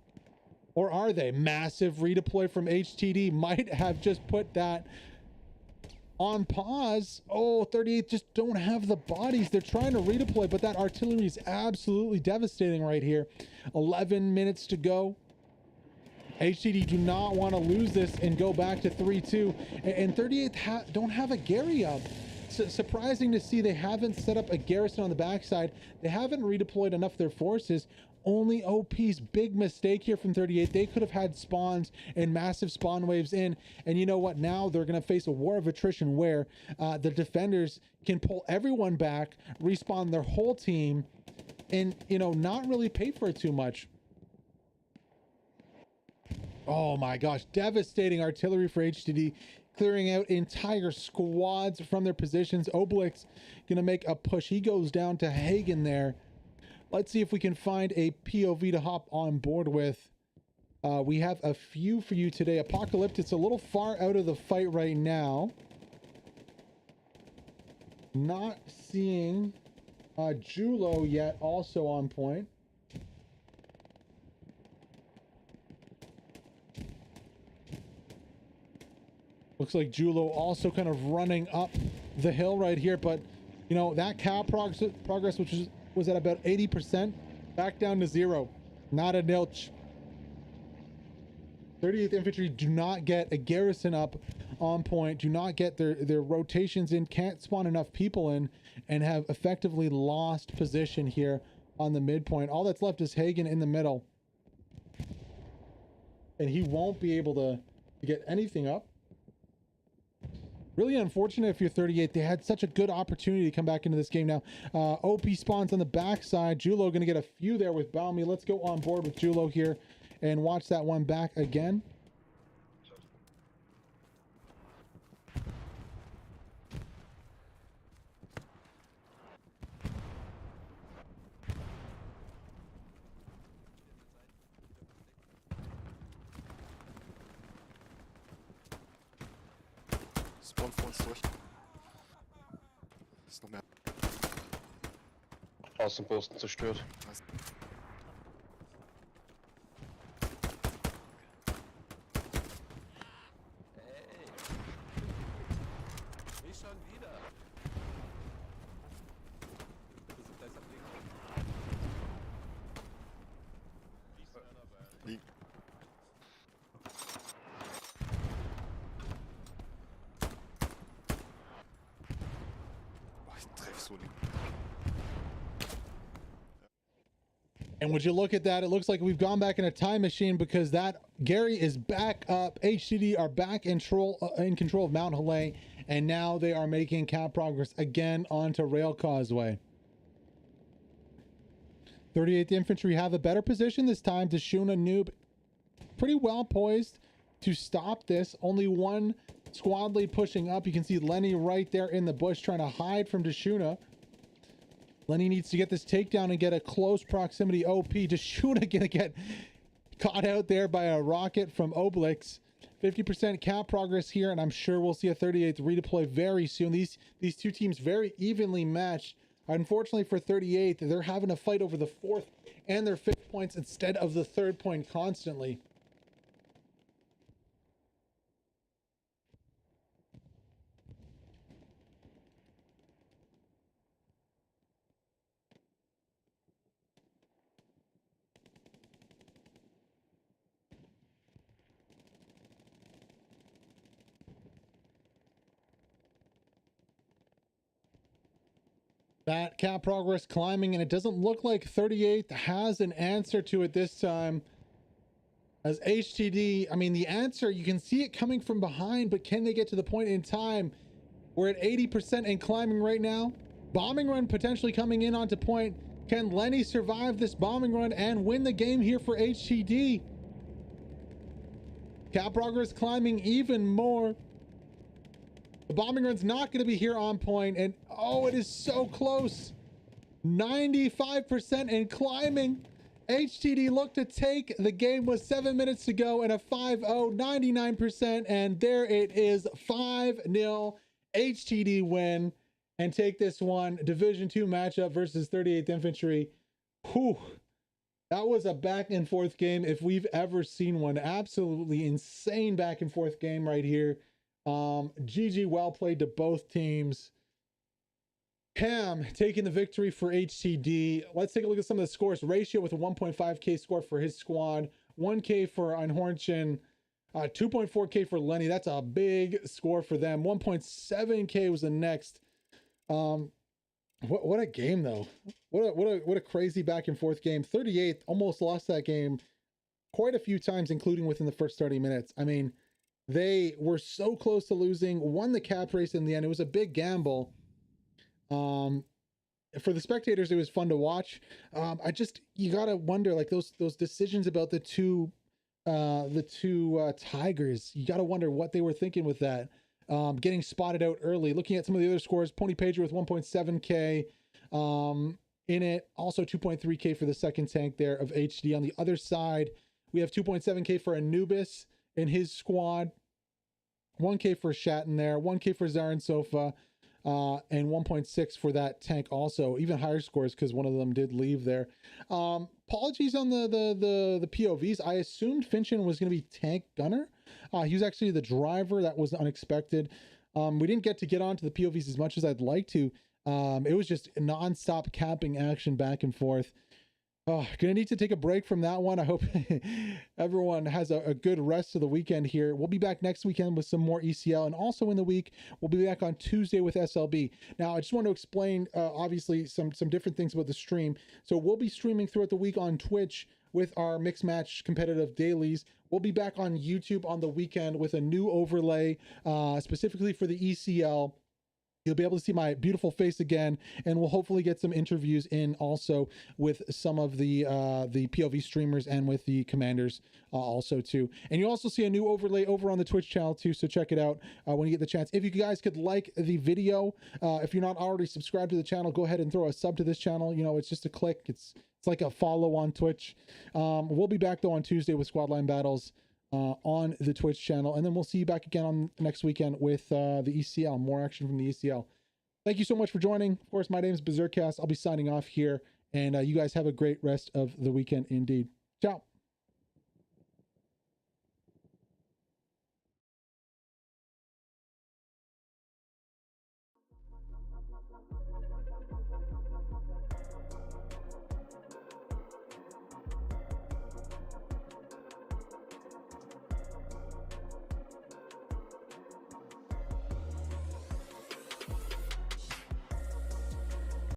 or are they? Massive redeploy from HTD might have just put that on pause. Oh, 38 just don't have the bodies. They're trying to redeploy, but that artillery is absolutely devastating right here. 11 minutes to go. HTD do not want to lose this and go back to 3-2. And 38 don't have a Gary up. Surprising to see they haven't set up a garrison on the backside. They haven't redeployed enough of their forces. Only OP's big mistake here from 38. They could have had spawns and massive spawn waves in. And you know what? Now they're going to face a war of attrition where the defenders can pull everyone back, respawn their whole team, and, you know, not really pay for it too much. Oh my gosh, devastating artillery for HTD, clearing out entire squads from their positions. Oblix gonna make a push. He goes down to Hagen there. Let's see if we can find a POV to hop on board with. We have a few for you today. Apocalyptic's a little far out of the fight right now. Not seeing Julo yet, also on point. Looks like Julo also kind of running up the hill right here, but you know, that cap progress, which was at about 80%, back down to 0. Not a nilch. 38th Infantry do not get a garrison up on point, do not get their rotations in, can't spawn enough people in, and have effectively lost position here on the midpoint. All that's left is Hagen in the middle. And he won't be able to get anything up. Really unfortunate if you're 38. They had such a good opportunity to come back into this game now. OP spawns on the backside. Julo going to get a few there with Balmy. Let's go on board with Julo here and watch that one back again. Spawn vor uns durch. Ist noch mehr. Außenposten zerstört. Nice. And would you look at that? It looks like we've gone back in a time machine because that Gary is back up. HTD are back in control of Mount Haiited, and now they are making cap progress again onto Rail Causeway. 38th Infantry have a better position this time. Deshuna Noob pretty well poised to stop this. Only one squad lead pushing up. You can see Lenny right there in the bush trying to hide from Deshuna. Lenny needs to get this takedown and get a close proximity OP. Deshuna gonna get caught out there by a rocket from Oblix. 50% cap progress here, and I'm sure we'll see a 38th redeploy very soon. These two teams very evenly matched. Unfortunately for 38th, they're having to fight over the 4th and their 5th points instead of the 3rd point constantly. That cap progress climbing, and it doesn't look like 38th has an answer to it this time. As HTD, I mean, the answer, you can see it coming from behind, but can they get to the point in time? We're at 80% and climbing right now. Bombing run potentially coming in onto point. Can Lenny survive this bombing run and win the game here for HTD? Cap progress climbing even more. The bombing run's not going to be here on point, and oh, it is so close. 95% and climbing. HTD looked to take the game with 7 minutes to go and a 5-0, 99%, and there it is, 5-0 HTD win and take this one. Division 2 matchup versus 38th Infantry. Whew. That was a back and forth game if we've ever seen one. Absolutely insane back and forth game right here. GG, well played to both teams. Cam taking the victory for HTD. Let's take a look at some of the scores. Ratio with a 1.5k score for his squad, 1k for Einhornchen, 2.4k for Lenny. That's a big score for them. 1.7k was the next. What a game though. What a crazy back and forth game. 38th almost lost that game quite a few times, including within the first 30 minutes. I mean, they were so close to losing, won the cap race in the end. It was a big gamble. For the spectators, it was fun to watch. You gotta wonder, like those decisions about the two Tigers. You gotta wonder what they were thinking with that. Getting spotted out early. Looking at some of the other scores, Pony Pager with 1.7k in it. Also 2.3k for the second tank there of HD. On the other side, we have 2.7k for Anubis in his squad. 1k for Shatton there, 1k for Zarin Sofa, and 1.6 for that tank also. Even higher scores because one of them did leave there. Apologies on the POVs. I assumed Finchen was going to be tank gunner. He was actually the driver. That was unexpected. We didn't get onto the POVs as much as I'd like to. It was just non-stop capping action back and forth. Oh, gonna need to take a break from that one. I hope everyone has a good rest of the weekend here. We'll be back next weekend with some more ECL, and also in the week we'll be back on Tuesday with SLB. Now, I just want to explain obviously some different things about the stream. So we'll be streaming throughout the week on Twitch with our mixed match competitive dailies. We'll be back on YouTube on the weekend with a new overlay specifically for the ECL. You'll be able to see my beautiful face again, and we'll hopefully get some interviews in also with some of the POV streamers and with the commanders also too. And you'll also see a new overlay over on the Twitch channel too, so check it out when you get the chance. If you guys could like the video, if you're not already subscribed to the channel, go ahead and throw a sub to this channel. You know, it's just a click. It's like a follow on Twitch. We'll be back though on Tuesday with Squad Line Battles on the Twitch channel, and then we'll see you back again on next weekend with the ECL. More action from the ECL. Thank you so much for joining. Of course, my name is BERSERKASTS. I'll be signing off here, and you guys have a great rest of the weekend indeed. Ciao.